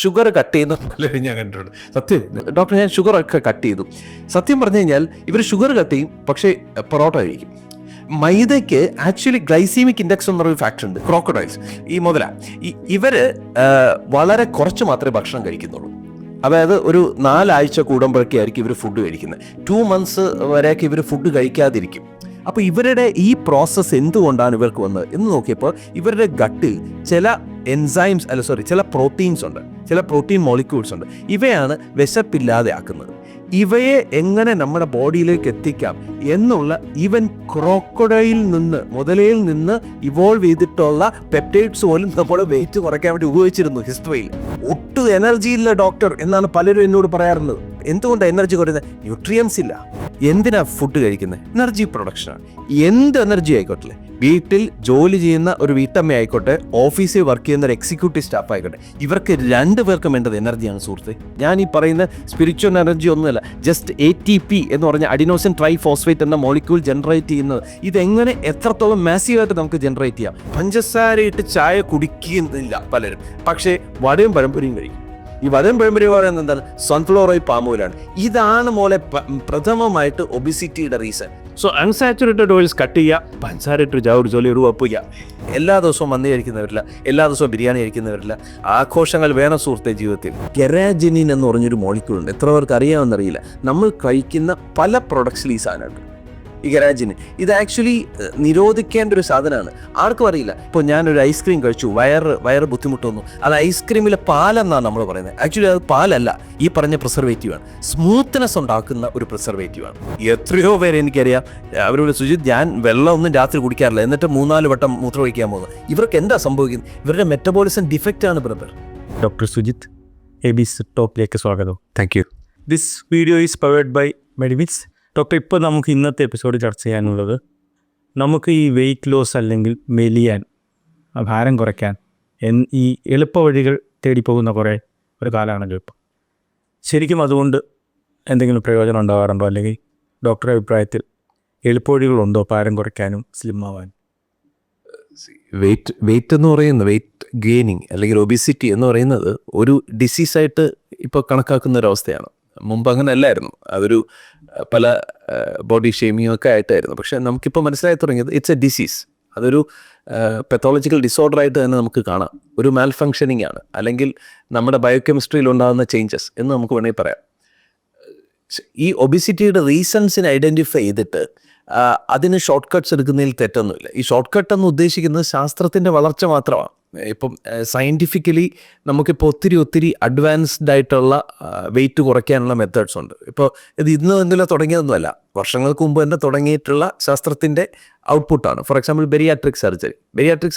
Sugar cut ചെയ്യുന്ന പലരും ഞാൻ കണ്ടിട്ടുണ്ട്. സത്യം ഡോക്ടർ, ഞാൻ ഷുഗർ ഒക്കെ കട്ട് ചെയ്തു. സത്യം പറഞ്ഞു കഴിഞ്ഞാൽ ഇവർ ഷുഗർ കട്ട് ചെയ്യും, പക്ഷേ പൊറോട്ട കഴിക്കും. മൈദയ്ക്ക് ആക്ച്വലി ഗ്ലൈസീമിക് ഇൻഡെക്സ് എന്ന് പറയുന്ന ഫാക്ടർ ഉണ്ട്. ക്രോക്കഡൈൽസ്, ഈ മുതല, ഇവര് വളരെ കുറച്ച് മാത്രമേ ഭക്ഷണം കഴിക്കുന്നുള്ളൂ. അതായത് ഒരു 4 ആഴ്ച കൂടുമ്പോഴൊക്കെ ആയിരിക്കും ഇവർ ഫുഡ് കഴിക്കുന്നത്. 2 months വരെയൊക്കെ ഇവർ ഫുഡ് കഴിക്കാതിരിക്കും. അപ്പോൾ ഇവരുടെ ഈ പ്രോസസ്സ് എന്തുകൊണ്ടാണ് ഇവർക്ക് വന്നത് എന്ന് നോക്കിയപ്പോൾ ഇവരുടെ ഗട്ടിൽ ചില ചില പ്രോട്ടീൻസ് ഉണ്ട്, ചില പ്രോട്ടീൻ മോളിക്യൂൾസ് ഉണ്ട്. ഇവയാണ് വിശപ്പില്ലാതെ ആക്കുന്നത്. ഇവയെ എങ്ങനെ നമ്മുടെ ബോഡിയിലേക്ക് എത്തിക്കാം എന്നുള്ള ഈവൻ ക്രോക്കഡൈൽ നിന്ന്, മുതലയിൽ നിന്ന് ഇവോൾവ് ചെയ്തിട്ടുള്ള പെപ്റ്റൈഡ്സ് പോലും നമ്മുടെ വെയിറ്റ് കുറയ്ക്കാൻ വേണ്ടി ഉപയോഗിച്ചിരുന്നു ഹിസ്റ്ററിയിൽ. ഒട്ടും എനർജി ഇല്ല ഡോക്ടർ എന്നാണ് പലരും എന്നോട് പറയാറുള്ളത്. എന്തുകൊണ്ടാണ് എനർജി കുറയുന്നത്? ന്യൂട്രിയൻസ് ഇല്ല. എന്തിനാ ഫുഡ് കഴിക്കുന്നത്? എനർജി പ്രൊഡക്ഷനാണ്. എന്ത് എനർജി ആയിക്കോട്ടെ, വീട്ടിൽ ജോലി ചെയ്യുന്ന ഒരു വീട്ടമ്മ ആയിക്കോട്ടെ, ഓഫീസിൽ വർക്ക് ചെയ്യുന്ന ഒരു എക്സിക്യൂട്ടീവ് സ്റ്റാഫ് ആയിക്കോട്ടെ, ഇവർക്ക് 2 പേർക്കും വേണ്ടത് എനർജിയാണ് സുഹൃത്തെ. ഞാൻ ഈ പറയുന്ന സ്പിരിച്വൽ എനർജി ഒന്നുമല്ല, ജസ്റ്റ് ATP എന്ന് പറഞ്ഞ അഡിനോസിൻ ട്രൈഫോസ്ഫേറ്റ് എന്ന മോളിക്യൂൾ ജനറേറ്റ് ചെയ്യുന്നത്. ഇതെങ്ങനെ എത്രത്തോളം മാസീവായിട്ട് നമുക്ക് ജനറേറ്റ് ചെയ്യാം. പഞ്ചസാരയിട്ട് ചായ കുടിക്കുന്നില്ല പലരും, പക്ഷേ വടയും പഴംപൊരിയും കഴിക്കും. ഈ വടയും പഴംപൊരി പറയുന്നത് എന്താണ്? സൺഫ്ലവർ ഓയിൽ, പാം ഓയിലാണ്. ഇതാണ് മോലെ പ്രഥമമായിട്ട് ഒബിസിറ്റിയുടെ reason. So unsaturated oils cut ചെയ്യുക, പഞ്ചസാര ഇട്ട് ഒരു ജോലി ഒരു ഉപ്പ് ചെയ്യുക. എല്ലാ ദിവസവും മന്തി കഴിക്കുന്നവരില്ല, എല്ലാ ദിവസവും ബിരിയാണി കഴിക്കുന്നവരില്ല. ആഘോഷങ്ങൾ വേണം സുഹൃത്തെ ജീവിതത്തിൽ. കെരാജിനിൻ എന്ന് പറഞ്ഞൊരു മോളിക്യൂൾ ഉണ്ട്. എത്ര പേർക്ക് അറിയാമെന്നറിയില്ല. നമ്മൾ കഴിക്കുന്ന പല പ്രൊഡക്ട്സിൽ ഈ സാധനമുണ്ട്, ഈ കെരാജിനിൻ. ഇത് ആക്ച്വലി നിരോധിക്കേണ്ട ഒരു സാധനമാണ്. ആർക്കും അറിയില്ല. ഇപ്പോൾ ഞാനൊരു ഐസ്ക്രീം കഴിച്ചു, വയറ് ബുദ്ധിമുട്ടൊന്നു, അത് ഐസ്ക്രീമിലെ പാലെന്നാണ് നമ്മൾ പറയുന്നത്. ആക്ച്വലി അത് പാലല്ല, ഈ പറഞ്ഞ പ്രിസർവേറ്റീവാണ്. സ്മൂത്ത്നെസ് ഉണ്ടാക്കുന്ന ഒരു പ്രിസർവേറ്റീവാണ്. എത്രയോ പേര് എനിക്കറിയാം, അവരോട് സുജിത് ഞാൻ വെള്ളമൊന്നും രാത്രി കുടിക്കാറില്ല, എന്നിട്ട് 3-4 വട്ടം മൂത്രം ഒഴിക്കാൻ പോകുന്നത്. ഇവർക്ക് എന്താ സംഭവിക്കുന്നത്? ഇവരുടെ മെറ്റബോളിസം ഡിഫക്റ്റ് ആണ് ബ്രദർ. ഡോക്ടർ സുജിത്, ABS ടോപ്പിലേക്ക് സ്വാഗതം. Thank you. This video is powered by Medivits. Doctor, ഇപ്പോൾ നമുക്ക് ഇന്നത്തെ എപ്പിസോഡ് ചർച്ച ചെയ്യാനുള്ളത്, നമുക്ക് ഈ വെയിറ്റ് ലോസ് അല്ലെങ്കിൽ മെലിയാൻ, ഭാരം കുറയ്ക്കാൻ ഈ എളുപ്പ വഴികൾ തേടിപ്പോകുന്ന ഒരു കാലമാണല്ലോ ഇപ്പോൾ. ശരിക്കും അതുകൊണ്ട് എന്തെങ്കിലും പ്രയോജനം ഉണ്ടാകാറുണ്ടോ? അല്ലെങ്കിൽ ഡോക്ടറുടെ അഭിപ്രായത്തിൽ എളുപ്പവഴികളുണ്ടോ ഭാരം കുറയ്ക്കാനും സ്ലിം ആവാനും? വെയിറ്റ് എന്ന് പറയുന്നത്, വെയിറ്റ് ഗെയിനിങ് അല്ലെങ്കിൽ ഒബിസിറ്റി എന്ന് പറയുന്നത് ഒരു ഡിസീസായിട്ട് ഇപ്പോൾ കണക്കാക്കുന്ന ഒരവസ്ഥയാണ്. മുമ്പ് അങ്ങനെ അല്ലായിരുന്നു. അതൊരു പല ബോഡി ഷേമിങ്ങും ഒക്കെ ആയിട്ടായിരുന്നു. പക്ഷേ നമുക്കിപ്പോൾ മനസ്സിലായി തുടങ്ങിയത് ഇറ്റ്സ് എ ഡിസീസ്. അതൊരു പെത്തോളജിക്കൽ ഡിസോർഡർ ആയിട്ട് തന്നെ നമുക്ക് കാണാം. ഒരു മാൽ ഫങ്ഷനിങ് ആണ്, അല്ലെങ്കിൽ നമ്മുടെ ബയോകെമിസ്ട്രിയിൽ ഉണ്ടാകുന്ന ചേഞ്ചസ് എന്ന് നമുക്ക് വേണമെങ്കിൽ പറയാം. ഈ ഒബിസിറ്റിയുടെ റീസൺസിനെ ഐഡൻറ്റിഫൈ ചെയ്തിട്ട് അതിന് ഷോർട്ട് കട്ട്സ് എടുക്കുന്നതിൽ തെറ്റൊന്നുമില്ല. ഈ ഷോർട്ട് കട്ട് എന്ന് ഉദ്ദേശിക്കുന്നത് ശാസ്ത്രത്തിൻ്റെ വളർച്ച മാത്രമാണ്. ഇപ്പം സയൻറ്റിഫിക്കലി നമുക്കിപ്പോൾ ഒത്തിരി അഡ്വാൻസ്ഡ് ആയിട്ടുള്ള വെയിറ്റ് കുറയ്ക്കാനുള്ള മെത്തേഡ്സ് ഉണ്ട്. ഇപ്പോൾ ഇത് എന്തെങ്കിലും തുടങ്ങിയതൊന്നുമല്ല, വർഷങ്ങൾക്ക് മുമ്പ് തന്നെ തുടങ്ങിയിട്ടുള്ള ശാസ്ത്രത്തിൻ്റെ ഔട്ട്പുട്ടാണ്. ഫോർ എക്സാമ്പിൾ ബെരിയാട്രിക്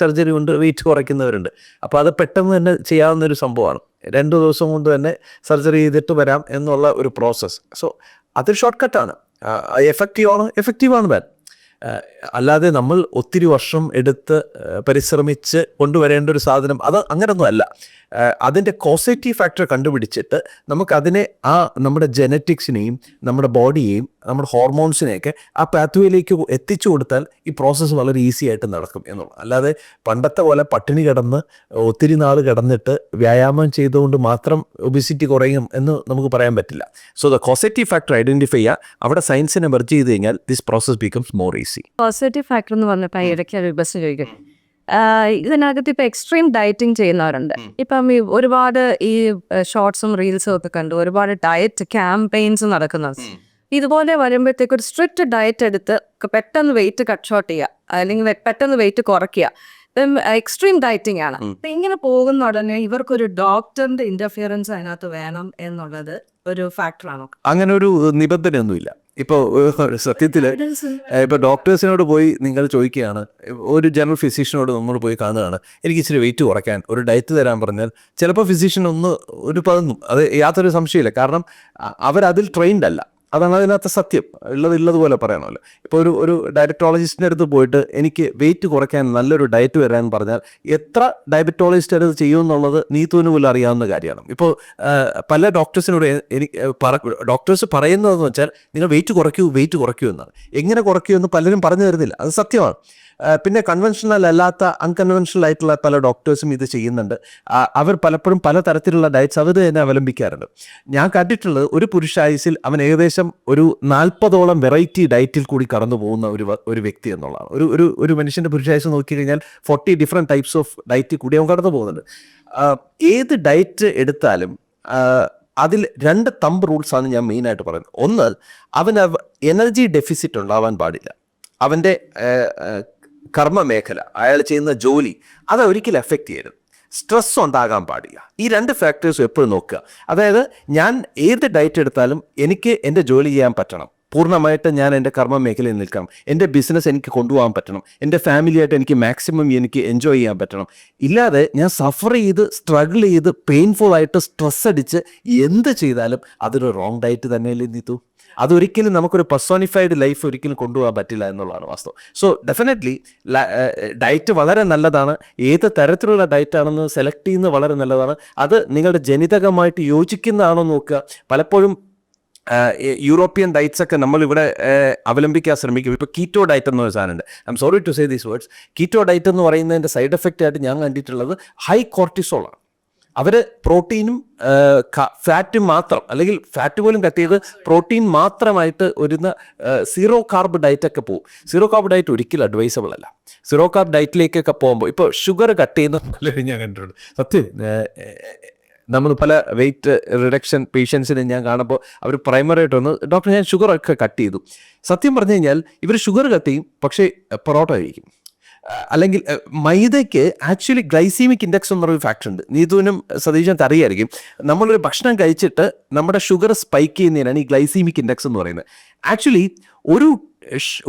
സർജറി കൊണ്ട് വെയിറ്റ് കുറയ്ക്കുന്നവരുണ്ട്. അപ്പോൾ അത് പെട്ടെന്ന് തന്നെ ചെയ്യാവുന്ന ഒരു സംഭവമാണ്. 2 ദിവസം കൊണ്ട് തന്നെ സർജറി ചെയ്തിട്ട് വരാം എന്നുള്ള ഒരു പ്രോസസ്സ്. സോ അതൊരു ഷോർട്ട് കട്ടാണ്. എഫക്റ്റീവാണ് ബാൻ. അല്ലാതെ നമ്മൾ ഒത്തിരി വർഷം എടുത്ത് പരിശ്രമിച്ച് കൊണ്ടുവരേണ്ട ഒരു സാധനം അത് അങ്ങനൊന്നും അല്ല. അതിൻ്റെ കോസേറ്റീവ് ഫാക്ടർ കണ്ടുപിടിച്ചിട്ട് നമുക്കതിനെ നമ്മുടെ ജെനറ്റിക്സിനെയും നമ്മുടെ ബോഡിയെയും നമ്മുടെ ഹോർമോൺസിനെയൊക്കെ ആ പാത്വേയിലേക്ക് എത്തിച്ചു കൊടുത്താൽ ഈ പ്രോസസ്സ് വളരെ ഈസി ആയിട്ട് നടക്കും എന്നുള്ളത്. അല്ലാതെ പണ്ടത്തെ പോലെ പട്ടിണി കിടന്ന് ഒത്തിരി നാൾ കിടന്നിട്ട് വ്യായാമം ചെയ്തുകൊണ്ട് മാത്രം ഒബിസിറ്റി കുറയും എന്ന് നമുക്ക് പറയാൻ പറ്റില്ല. So the causative factor identify ചെയ്യുക, അവിടെ സയൻസിനെ മെർജ് ചെയ്ത് കഴിഞ്ഞാൽ this process becomes more easy. Positive factor എന്ന് പറഞ്ഞപ്പോൾ ഇടയ്ക്ക് വിഭജനം ചോദിക്കും. ഇതിനകത്ത് ഇപ്പം എക്സ്ട്രീം ഡയറ്റിങ് ചെയ്യുന്നവരുണ്ട്. ഇപ്പം ഒരുപാട് ഈ ഷോർട്സും റീൽസും ഒക്കെ കണ്ടു ഒരുപാട് ഡയറ്റ് ക്യാമ്പയിൻസ് നടക്കുന്നത്. ഇതുപോലെ വരുമ്പോഴത്തേക്ക് ഒരു സ്ട്രിക്റ്റ് ഡയറ്റ് എടുത്ത് പെട്ടെന്ന് വെയിറ്റ് കട്ട് ഷോട്ട് ചെയ്യുക, അല്ലെങ്കിൽ പെട്ടെന്ന് വെയിറ്റ് കുറയ്ക്കുക, എക്സ്ട്രീം ഡയറ്റിംഗ് ആണ്. ഇങ്ങനെ പോകുന്ന ഉടനെ ഇവർക്കൊരു ഡോക്ടറിന്റെ ഇന്റർഫിയറൻസ് അതിനകത്ത് വേണം എന്നുള്ളത് ഒരു ഫാക്ടറാണോ? അങ്ങനെ ഒരു നിബന്ധനയൊന്നുമില്ല. ഇപ്പോൾ സത്യത്തിൽ ഇപ്പോൾ ഡോക്ടേഴ്സിനോട് പോയി നിങ്ങൾ ചോദിക്കുകയാണ്, ഒരു ജനറൽ ഫിസിഷ്യനോട് നമ്മൾ പോയി കാണുകയാണ്, എനിക്ക് ഇച്ചിരി വെയിറ്റ് കുറയ്ക്കാൻ ഒരു ഡയറ്റ് തരാൻ പറഞ്ഞാൽ ചിലപ്പോൾ ഫിസിഷ്യൻ ഒരു പതിന്നും, അത് യാതൊരു സംശയമില്ല. കാരണം അവരതിൽ ട്രെയിൻഡ് അല്ല. അതാണ് അതിനകത്ത് സത്യം. ഉള്ളതുപോലെ പറയണമല്ലോ. ഇപ്പോൾ ഒരു ഡയബറ്റോളജിസ്റ്റിൻ്റെ അടുത്ത് പോയിട്ട് എനിക്ക് വെയിറ്റ് കുറയ്ക്കാൻ നല്ലൊരു ഡയറ്റ് വരാൻ പറഞ്ഞാൽ എത്ര ഡയബറ്റോളജിസ്റ്റ് അത് ചെയ്യുമെന്നുള്ളത് നീത്തുവിന് പോലും അറിയാവുന്ന കാര്യമാണ്. ഇപ്പോൾ പല ഡോക്ടേഴ്സിനോട് ഡോക്ടേഴ്സ് പറയുന്നതെന്ന് വെച്ചാൽ നിങ്ങൾ വെയിറ്റ് കുറയ്ക്കൂ എന്നാണ്. എങ്ങനെ കുറയ്ക്കൂ എന്ന് പലരും പറഞ്ഞു തരുന്നില്ല. അത് സത്യമാണ്. പിന്നെ കൺവെൻഷണൽ അല്ലാത്ത അൺകൺവെൻഷണൽ ആയിട്ടുള്ള പല ഡോക്ടേഴ്സും ഇത് ചെയ്യുന്നുണ്ട്. അവർ പലപ്പോഴും പലതരത്തിലുള്ള ഡയറ്റ്സ് അവർ തന്നെ അവലംബിക്കാറുണ്ട്. ഞാൻ കണ്ടിട്ടുള്ളത് ഒരു പുരുഷായുസിൽ അവൻ ഏകദേശം ഒരു 40ഓളം വെറൈറ്റി ഡയറ്റിൽ കൂടി കടന്നു പോകുന്ന ഒരു വ്യക്തി എന്നുള്ളതാണ്. ഒരു മനുഷ്യൻ്റെ പുരുഷായുസ് നോക്കിക്കഴിഞ്ഞാൽ 40 ഡിഫറെൻറ്റ് ടൈപ്സ് ഓഫ് ഡയറ്റിൽ കൂടി അവൻ കടന്നു പോകുന്നുണ്ട്. ഏത് ഡയറ്റ് എടുത്താലും അതിൽ 2 തമ്പ് റൂൾസാണ് ഞാൻ മെയിനായിട്ട് പറയുന്നത്. ഒന്ന്, അവന് എനർജി ഡെഫിസിറ്റ് ഉണ്ടാവാൻ പാടില്ല. അവൻ്റെ കർമ്മ മേഖല, അയാൾ ചെയ്യുന്ന ജോലി, അത് ഒരിക്കലും എഫക്റ്റ് ചെയ്യരുത്. സ്ട്രെസ് ഉണ്ടാകാൻ പാടില്ല. ഈ 2 ഫാക്ടേഴ്സും എപ്പോഴും നോക്കുക. അതായത് ഞാൻ ഏത് ഡയറ്റ് എടുത്താലും എനിക്ക് എൻ്റെ ജോലി ചെയ്യാൻ പറ്റണം, പൂർണ്ണമായിട്ട് ഞാൻ എൻ്റെ കർമ്മ മേഖലയിൽ നിൽക്കണം, എൻ്റെ ബിസിനസ് എനിക്ക് കൊണ്ടുപോകാൻ പറ്റണം, എൻ്റെ ഫാമിലിയായിട്ട് എനിക്ക് മാക്സിമം എനിക്ക് എൻജോയ് ചെയ്യാൻ പറ്റണം. ഇല്ലാതെ ഞാൻ സഫർ ചെയ്ത് സ്ട്രഗിൾ ചെയ്ത് പെയിൻഫുൾ ആയിട്ട് സ്ട്രെസ് അടിച്ച് എന്ത് ചെയ്താലും അതൊരു റോങ് ഡയറ്റ് തന്നെയല്ലേ നീത്തു. അതൊരിക്കലും നമുക്കൊരു പെർസോണിഫൈഡ് ലൈഫ് ഒരിക്കലും കൊണ്ടുപോകാൻ പറ്റില്ല എന്നുള്ളതാണ് വാസ്തവം. സോ ഡെഫിനറ്റ്ലി ഡയറ്റ് വളരെ നല്ലതാണ്. ഏത് തരത്തിലുള്ള ഡയറ്റാണെന്ന് സെലക്ട് ചെയ്യുന്നത് വളരെ നല്ലതാണ്. അത് നിങ്ങളുടെ ജനിതകമായിട്ട് യോജിക്കുന്നതാണോ നോക്കുക. പലപ്പോഴും യൂറോപ്യൻ ഡയറ്റ്സ് ഒക്കെ നമ്മളിവിടെ അവലംബിക്കാൻ ശ്രമിക്കും. ഇപ്പോൾ കീറ്റോ ഡയറ്റ് എന്നൊരു സാധനമുണ്ട്. I'm sorry to say these words. Keto diet എന്ന് പറയുന്നതിൻ്റെ സൈഡ് എഫക്റ്റ് ആയിട്ട് ഞാൻ കണ്ടിട്ടുള്ളത് ഹൈ കോർട്ടിസോളാണ്. അവർ പ്രോട്ടീനും ഫാറ്റും മാത്രം, അല്ലെങ്കിൽ ഫാറ്റ് പോലും കട്ട് ചെയ്ത് പ്രോട്ടീൻ മാത്രമായിട്ട് വരുന്ന സീറോ കാർബ് ഡയറ്റൊക്കെ പോകും. സീറോ കാർബ് ഡയറ്റ് ഒരിക്കലും അഡ്വൈസബിൾ അല്ല. സീറോ കാർബ് ഡയറ്റിലേക്കൊക്കെ പോകുമ്പോൾ ഇപ്പോൾ ഷുഗർ കട്ട് ചെയ്യുന്ന പലരും ഞാൻ കണ്ടിട്ടുണ്ട്. സത്യം, നമ്മൾ പല വെയിറ്റ് റിഡക്ഷൻ പേഷ്യൻസിനെ ഞാൻ കാണുമ്പോൾ അവർ പ്രൈമറായിട്ട് വന്ന് ഡോക്ടർ ഞാൻ ഷുഗറൊക്കെ കട്ട് ചെയ്തു. സത്യം പറഞ്ഞു കഴിഞ്ഞാൽ ഇവർ ഷുഗർ കട്ട് ചെയ്യും, പക്ഷേ പൊറോട്ട കഴിക്കും. അല്ലെങ്കിൽ മൈദയ്ക്ക് ആക്ച്വലി ഗ്ലൈസീമിക് ഇൻഡെക്സ് എന്നൊരു ഫാക്ടർ ഉണ്ട്. നീതുവിനും സതീശനും അറിയായിരിക്കും. നമ്മളൊരു ഭക്ഷണം കഴിച്ചിട്ട് നമ്മുടെ ഷുഗർ സ്പൈക്ക് ചെയ്യുന്നതിനാണ് ഈ ഗ്ലൈസീമിക് ഇൻഡെക്സ് എന്ന് പറയുന്നത്. ആക്ച്വലി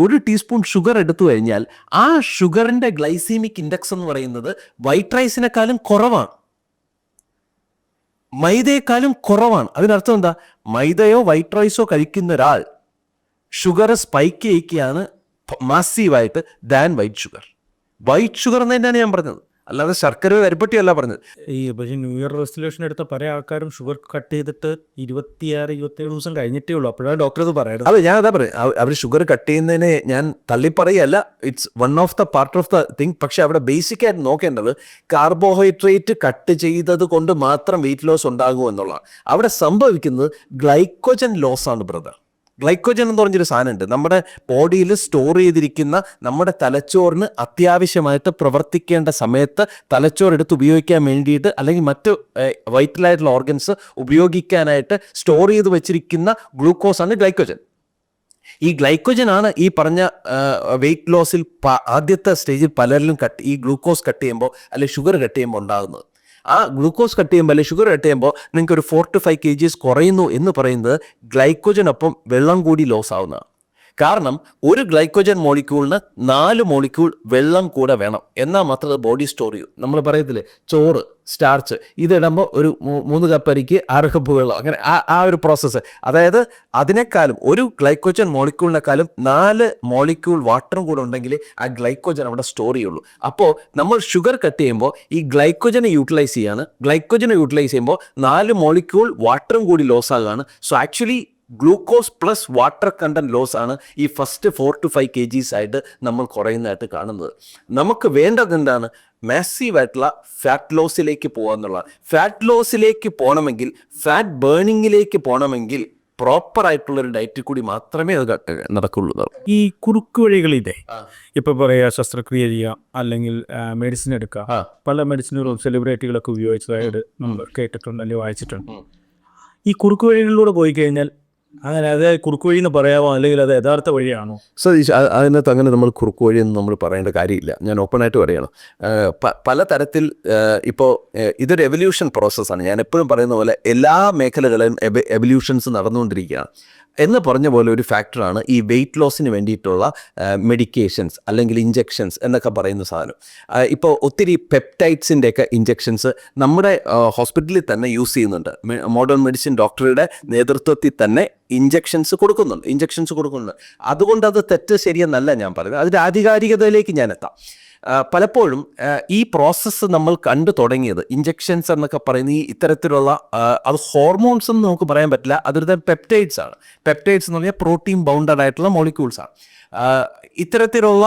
ഒരു ടീസ്പൂൺ ഷുഗർ എടുത്തു കഴിഞ്ഞാൽ ആ ഷുഗറിൻ്റെ ഗ്ലൈസീമിക് ഇൻഡെക്സ് എന്ന് പറയുന്നത് വൈറ്റ് റൈസിനെക്കാളും കുറവാണ്, മൈദയെക്കാളും കുറവാണ്. അതിനർത്ഥം എന്താ? മൈദയോ വൈറ്റ് റൈസോ കഴിക്കുന്ന ഒരാൾ ഷുഗർ സ്പൈക്ക് ചെയ്യിക്കുകയാണ് മാസീവായിട്ട് than white sugar. White sugar എന്ന് തന്നെയാണ് ഞാൻ പറഞ്ഞത്, അല്ലാതെ ശർക്കര കരിപ്പട്ടിയല്ല പറഞ്ഞത്. പക്ഷേ ന്യൂ ഇയർ റെസൊല്യൂഷൻ എടുത്ത പല ആൾക്കാരും ഷുഗർ കട്ട് ചെയ്തിട്ട് 26-27 ദിവസം കഴിഞ്ഞിട്ടേ ഉള്ളൂ. അപ്പോഴാണ് ഡോക്ടർ ഇത് പറയുന്നത്. അതെ, ഞാൻ അതാ പറയും, അവർ ഷുഗർ കട്ട് ചെയ്യുന്നതിനെ ഞാൻ തള്ളിപ്പറയല്ല. It's one of the part of the thing. പക്ഷെ അവിടെ ബേസിക് ആയിട്ട് നോക്കേണ്ടത് കാർബോഹൈഡ്രേറ്റ് കട്ട് ചെയ്തത് കൊണ്ട് മാത്രം വെയിറ്റ് ലോസ് ഉണ്ടാകുമോ എന്നുള്ളതാണ്. അവിടെ സംഭവിക്കുന്നത് ഗ്ലൈക്കോജൻ ലോസ് ആണ് ബ്രദർ. ഗ്ലൈക്കോജൻ എന്ന് പറഞ്ഞൊരു സാധനമുണ്ട് നമ്മുടെ ബോഡിയിൽ സ്റ്റോർ ചെയ്തിരിക്കുന്ന, നമ്മുടെ തലച്ചോറിന് അത്യാവശ്യമായിട്ട് പ്രവർത്തിക്കേണ്ട സമയത്ത് തലച്ചോറെടുത്ത് ഉപയോഗിക്കാൻ വേണ്ടിയിട്ട്, അല്ലെങ്കിൽ മറ്റ് വൈറ്റലായിട്ടുള്ള ഓർഗൻസ് ഉപയോഗിക്കാനായിട്ട് സ്റ്റോർ ചെയ്ത് വെച്ചിരിക്കുന്ന ഗ്ലൂക്കോസാണ് ഗ്ലൈക്കോജൻ. ഈ ഗ്ലൈക്കോജനാണ് ഈ പറഞ്ഞ വെയിറ്റ് ലോസിൽ ആദ്യത്തെ സ്റ്റേജിൽ പലരിലും ഈ ഗ്ലൂക്കോസ് കട്ട് ചെയ്യുമ്പോൾ അല്ലെങ്കിൽ ഷുഗർ കട്ട് ചെയ്യുമ്പോൾ ഉണ്ടാകുന്നത്. ആ ഗ്ലൂക്കോസ് കട്ട് ചെയ്യുമ്പോൾ അല്ലെങ്കിൽ ഷുഗർ കട്ട് ചെയ്യുമ്പോൾ നിങ്ങൾക്ക് ഒരു 4 to 5 kgs കുറയുന്നു എന്ന് പറയുന്നത് ഗ്ലൈക്കോജനൊപ്പം വെള്ളം കൂടി ലോസ് ആവുന്നതാണ്. കാരണം ഒരു ഗ്ലൈക്കോജൻ മോളിക്യൂളിന് 4 മോളിക്യൂൾ വെള്ളം കൂടെ വേണം, എന്നാൽ മാത്രമേ ബോഡി സ്റ്റോർ ചെയ്യൂ. നമ്മൾ പറയത്തില്ലേ, ചോറ്, സ്റ്റാർച്ച് ഇതിടുമ്പോൾ ഒരു 3 കപ്പ് അരിക്ക് 6 കപ്പ് വെള്ളം, അങ്ങനെ ആ ഒരു പ്രോസസ്സ്. അതായത് അതിനേക്കാളും ഒരു ഗ്ലൈക്കോജൻ മോളിക്യൂളിനെക്കാളും 4 മോളിക്യൂൾ വാട്ടറും കൂടെ ഉണ്ടെങ്കിൽ ആ ഗ്ലൈക്കോജൻ അവിടെ സ്റ്റോർ ചെയ്യുള്ളൂ. അപ്പോൾ നമ്മൾ ഷുഗർ കട്ട് ചെയ്യുമ്പോൾ ഈ ഗ്ലൈക്കോജനെ യൂട്ടിലൈസ് ചെയ്യാണ്. ഗ്ലൈക്കോജനെ യൂട്ടിലൈസ് ചെയ്യുമ്പോൾ 4 മോളിക്യൂൾ വാട്ടറും കൂടി ലോസ് ആകുകയാണ്. So actually glucose plus water content loss ആണ് ഈ ഫസ്റ്റ് 4 to 5 kgs ആയിട്ട് നമ്മൾ കുറയുന്നതായിട്ട് കാണുന്നത്. നമുക്ക് വേണ്ടത് എന്താണ്? മാസീവായിട്ടുള്ള ഫാറ്റ് ലോസിലേക്ക് പോകുക എന്നുള്ളതാണ്. ഫാറ്റ് ലോസിലേക്ക് പോകണമെങ്കിൽ, ഫാറ്റ് ബേണിങ്ങിലേക്ക് പോകണമെങ്കിൽ പ്രോപ്പറായിട്ടുള്ളൊരു ഡയറ്റിൽ കൂടി മാത്രമേ അത് നടക്കുള്ളൂ. ഈ കുറുക്ക് വഴികളില്ലേ, ഇപ്പൊ പറയാ ശസ്ത്രക്രിയ ചെയ്യുക, അല്ലെങ്കിൽ മെഡിസിൻ എടുക്കുക, പല മെഡിസിനുകളും സെലിബ്രിറ്റികളൊക്കെ ഉപയോഗിച്ചതായിട്ട് നമ്മൾ കേട്ടിട്ടുണ്ട് അല്ലെങ്കിൽ വായിച്ചിട്ടുണ്ട്. ഈ കുറുക്ക് വഴികളിലൂടെ പോയി കഴിഞ്ഞാൽ അങ്ങനെ അത് കുറുക്ക് വഴി എന്ന് പറയാമോ, അല്ലെങ്കിൽ അത് യഥാർത്ഥ വഴിയാണോ? സതീഷ്, അതിനകത്ത് അങ്ങനെ നമ്മൾ കുറുക്ക് വഴിയെന്ന് നമ്മൾ പറയേണ്ട കാര്യമില്ല. ഞാൻ ഓപ്പണായിട്ട് പറയണം. പലതരത്തിൽ ഇപ്പോൾ ഇതൊരു എവല്യൂഷൻ പ്രോസസ്സാണ്. ഞാൻ എപ്പോഴും പറയുന്ന പോലെ എല്ലാ മേഖലകളിലും എവല്യൂഷൻസ് നടന്നുകൊണ്ടിരിക്കുകയാണ്. എന്ന് പറഞ്ഞ പോലെ ഒരു ഫാക്ടറാണ് ഈ വെയിറ്റ് ലോസിന് വേണ്ടിയിട്ടുള്ള മെഡിക്കേഷൻസ് അല്ലെങ്കിൽ ഇഞ്ചെക്ഷൻസ് എന്നൊക്കെ പറയുന്ന സാധനം. ഇപ്പോൾ ഒത്തിരി പെപ്റ്റൈഡ്സിൻ്റെയൊക്കെ ഇഞ്ചെക്ഷൻസ് നമ്മുടെ ഹോസ്പിറ്റലിൽ തന്നെ യൂസ് ചെയ്യുന്നുണ്ട്. മോഡേൺ മെഡിസിൻ ഡോക്ടറുടെ നേതൃത്വത്തിൽ തന്നെ ഇഞ്ചെക്ഷൻസ് കൊടുക്കുന്നുണ്ട്. അതുകൊണ്ട് അത് തെറ്റ് ശരിയെന്നല്ല ഞാൻ പറയുന്നത്. അതിൻ്റെ ആധികാരികതയിലേക്ക് ഞാൻ എത്താം. പലപ്പോഴും ഈ പ്രോസസ്സ് നമ്മൾ കണ്ടു തുടങ്ങിയത്, ഇഞ്ചെക്ഷൻസ് എന്നൊക്കെ പറയുന്ന ഈ ഇത്തരത്തിലുള്ള അത് ഹോർമോൺസ് എന്ന് നമുക്ക് പറയാൻ പറ്റില്ല, അതൊരു തരം പെപ്റ്റൈഡ്സ് ആണ്. പെപ്റ്റൈഡ്സ് എന്ന് പറഞ്ഞാൽ പ്രോട്ടീൻ ബൗണ്ടഡ് ആയിട്ടുള്ള മോളിക്യൂൾസ് ആണ്. ഇത്തരത്തിലുള്ള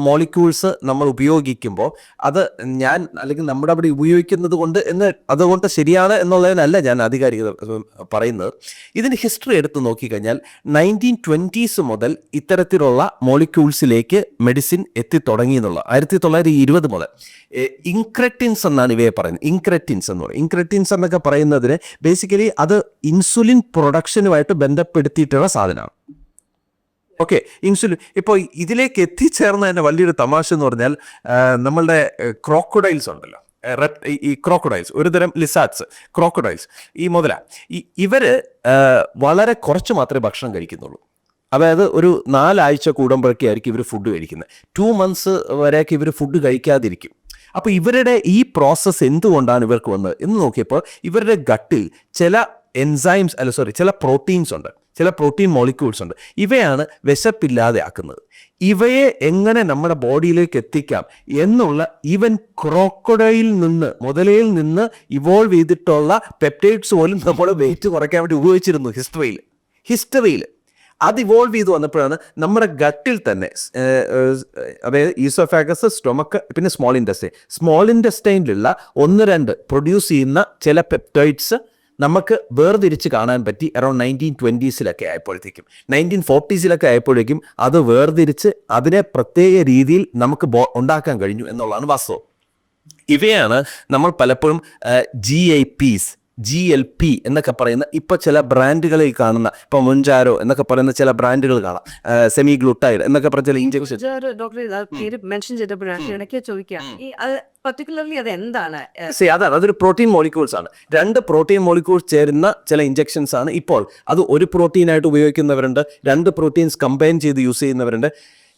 മോളിക്യൂൾസ് നമ്മൾ ഉപയോഗിക്കുമ്പോൾ അത് ഞാൻ അല്ലെങ്കിൽ നമ്മുടെ അവിടെ ഉപയോഗിക്കുന്നത് കൊണ്ട് അതുകൊണ്ട് ശരിയാണ് എന്നുള്ളതിനല്ല ഞാൻ ആധികാരികത പറയുന്നത്. ഇതിന് ഹിസ്റ്ററി എടുത്ത് നോക്കിക്കഴിഞ്ഞാൽ 1920s മുതൽ ഇത്തരത്തിലുള്ള മോളിക്യൂൾസിലേക്ക് മെഡിസിൻ എത്തിത്തുടങ്ങി എന്നുള്ള 1920 മുതൽ. ഇൻക്രെറ്റിൻസ് എന്നാണ് ഇവയെ പറയുന്നത്. ഇൻക്രെറ്റിൻസ് എന്ന് പറയും. ഇൻക്രെറ്റിൻസ് എന്നൊക്കെ പറയുന്നതിന് ബേസിക്കലി അത് ഇൻസുലിൻ പ്രൊഡക്ഷനുമായിട്ട് ബന്ധപ്പെടുത്തിയിട്ടുള്ള സാധനമാണ്. ഓക്കെ, ഇൻസുലിൻ ഇപ്പോൾ ഇതിലേക്ക് എത്തിച്ചേർന്ന തന്നെ വലിയൊരു തമാശ എന്ന് പറഞ്ഞാൽ നമ്മളുടെ ക്രോക്കഡൈൽസ് ഉണ്ടല്ലോ, ഈ ക്രോക്കഡൈൽസ് ഒരുതരം ലിസാർഡ്സ്, ക്രോക്കഡൈൽസ്, ഈ മുതല ഇവര് വളരെ കുറച്ച് മാത്രമേ ഭക്ഷണം കഴിക്കുന്നുള്ളൂ. അതായത് ഒരു 4 ആഴ്ച കൂടുമ്പോഴൊക്കെ ആയിരിക്കും ഇവർ ഫുഡ് കഴിക്കുന്നത്. 2 months വരെയൊക്കെ ഇവർ ഫുഡ് കഴിക്കാതിരിക്കും. അപ്പോൾ ഇവരുടെ ഈ പ്രോസസ്സ് എന്തുകൊണ്ടാണ് ഇവർക്ക് വന്നത് എന്ന് നോക്കിയപ്പോൾ ഇവരുടെ ഗട്ടിൽ ചില ചില പ്രോട്ടീൻസ് ഉണ്ട്, ചില പ്രോട്ടീൻ മോളിക്യൂൾസ് ഉണ്ട്. ഇവയാണ് വിശപ്പില്ലാതെ ആക്കുന്നത്. ഇവയെ എങ്ങനെ നമ്മുടെ ബോഡിയിലേക്ക് എത്തിക്കാം എന്നുള്ള ഈവൻ ക്രോക്കഡൈൽ നിന്ന്, മുതലയിൽ നിന്ന് ഇവോൾവ് ചെയ്തിട്ടുള്ള പെപ്റ്റൈഡ്സ് പോലും നമ്മൾ വെയിറ്റ് കുറയ്ക്കാൻ വേണ്ടി ഉപയോഗിച്ചിരുന്നു ഹിസ്റ്ററിയിൽ. അത് ഇവോൾവ് ചെയ്ത് വന്നപ്പോഴാണ് നമ്മുടെ ഗട്ടിൽ തന്നെ, അതായത് ഈസോഫാഗസ്, സ്റ്റൊമക്ക്, പിന്നെ സ്മോൾ ഇൻഡസ്റ്റൈനിലുള്ള 1-2 പ്രൊഡ്യൂസ് ചെയ്യുന്ന ചില പെപ്റ്റൈഡ്സ് നമുക്ക് വേർതിരിച്ച് കാണാൻ പറ്റി. അറൗണ്ട് 1920s ആയപ്പോഴത്തേക്കും, 1940s ആയപ്പോഴേക്കും അത് വേർതിരിച്ച് അതിനെ പ്രത്യേക രീതിയിൽ നമുക്ക് ഉണ്ടാക്കാൻ കഴിഞ്ഞു എന്നുള്ളതാണ് വാസ്തവം. ഇവയാണ് നമ്മൾ പലപ്പോഴും GLP എന്നൊക്കെ പറയുന്ന ഇപ്പോൾ ചില ബ്രാൻഡുകളിൽ കാണുന്ന, ഇപ്പോൾ മുൻജാരോ എന്നൊക്കെ പറയുന്ന ചില ബ്രാൻഡുകൾ കാണാം, സെമി ഗ്ലൂട്ടൈഡ് എന്നൊക്കെ പറഞ്ഞ ചില ഇഞ്ചക്ഷൻ. അതാണ്, അതൊരു പ്രോട്ടീൻ മോളിക്യൂൾസ് ആണ്. 2 പ്രോട്ടീൻ മോളിക്യൂൾസ് ചേരുന്ന ചില ഇഞ്ചക്ഷൻസ് ആണ്. ഇപ്പോൾ അത് ഒരു പ്രോട്ടീനായിട്ട് ഉപയോഗിക്കുന്നവരുണ്ട്, 2 പ്രോട്ടീൻസ് കമ്പൈൻ ചെയ്ത് യൂസ് ചെയ്യുന്നവരുണ്ട്.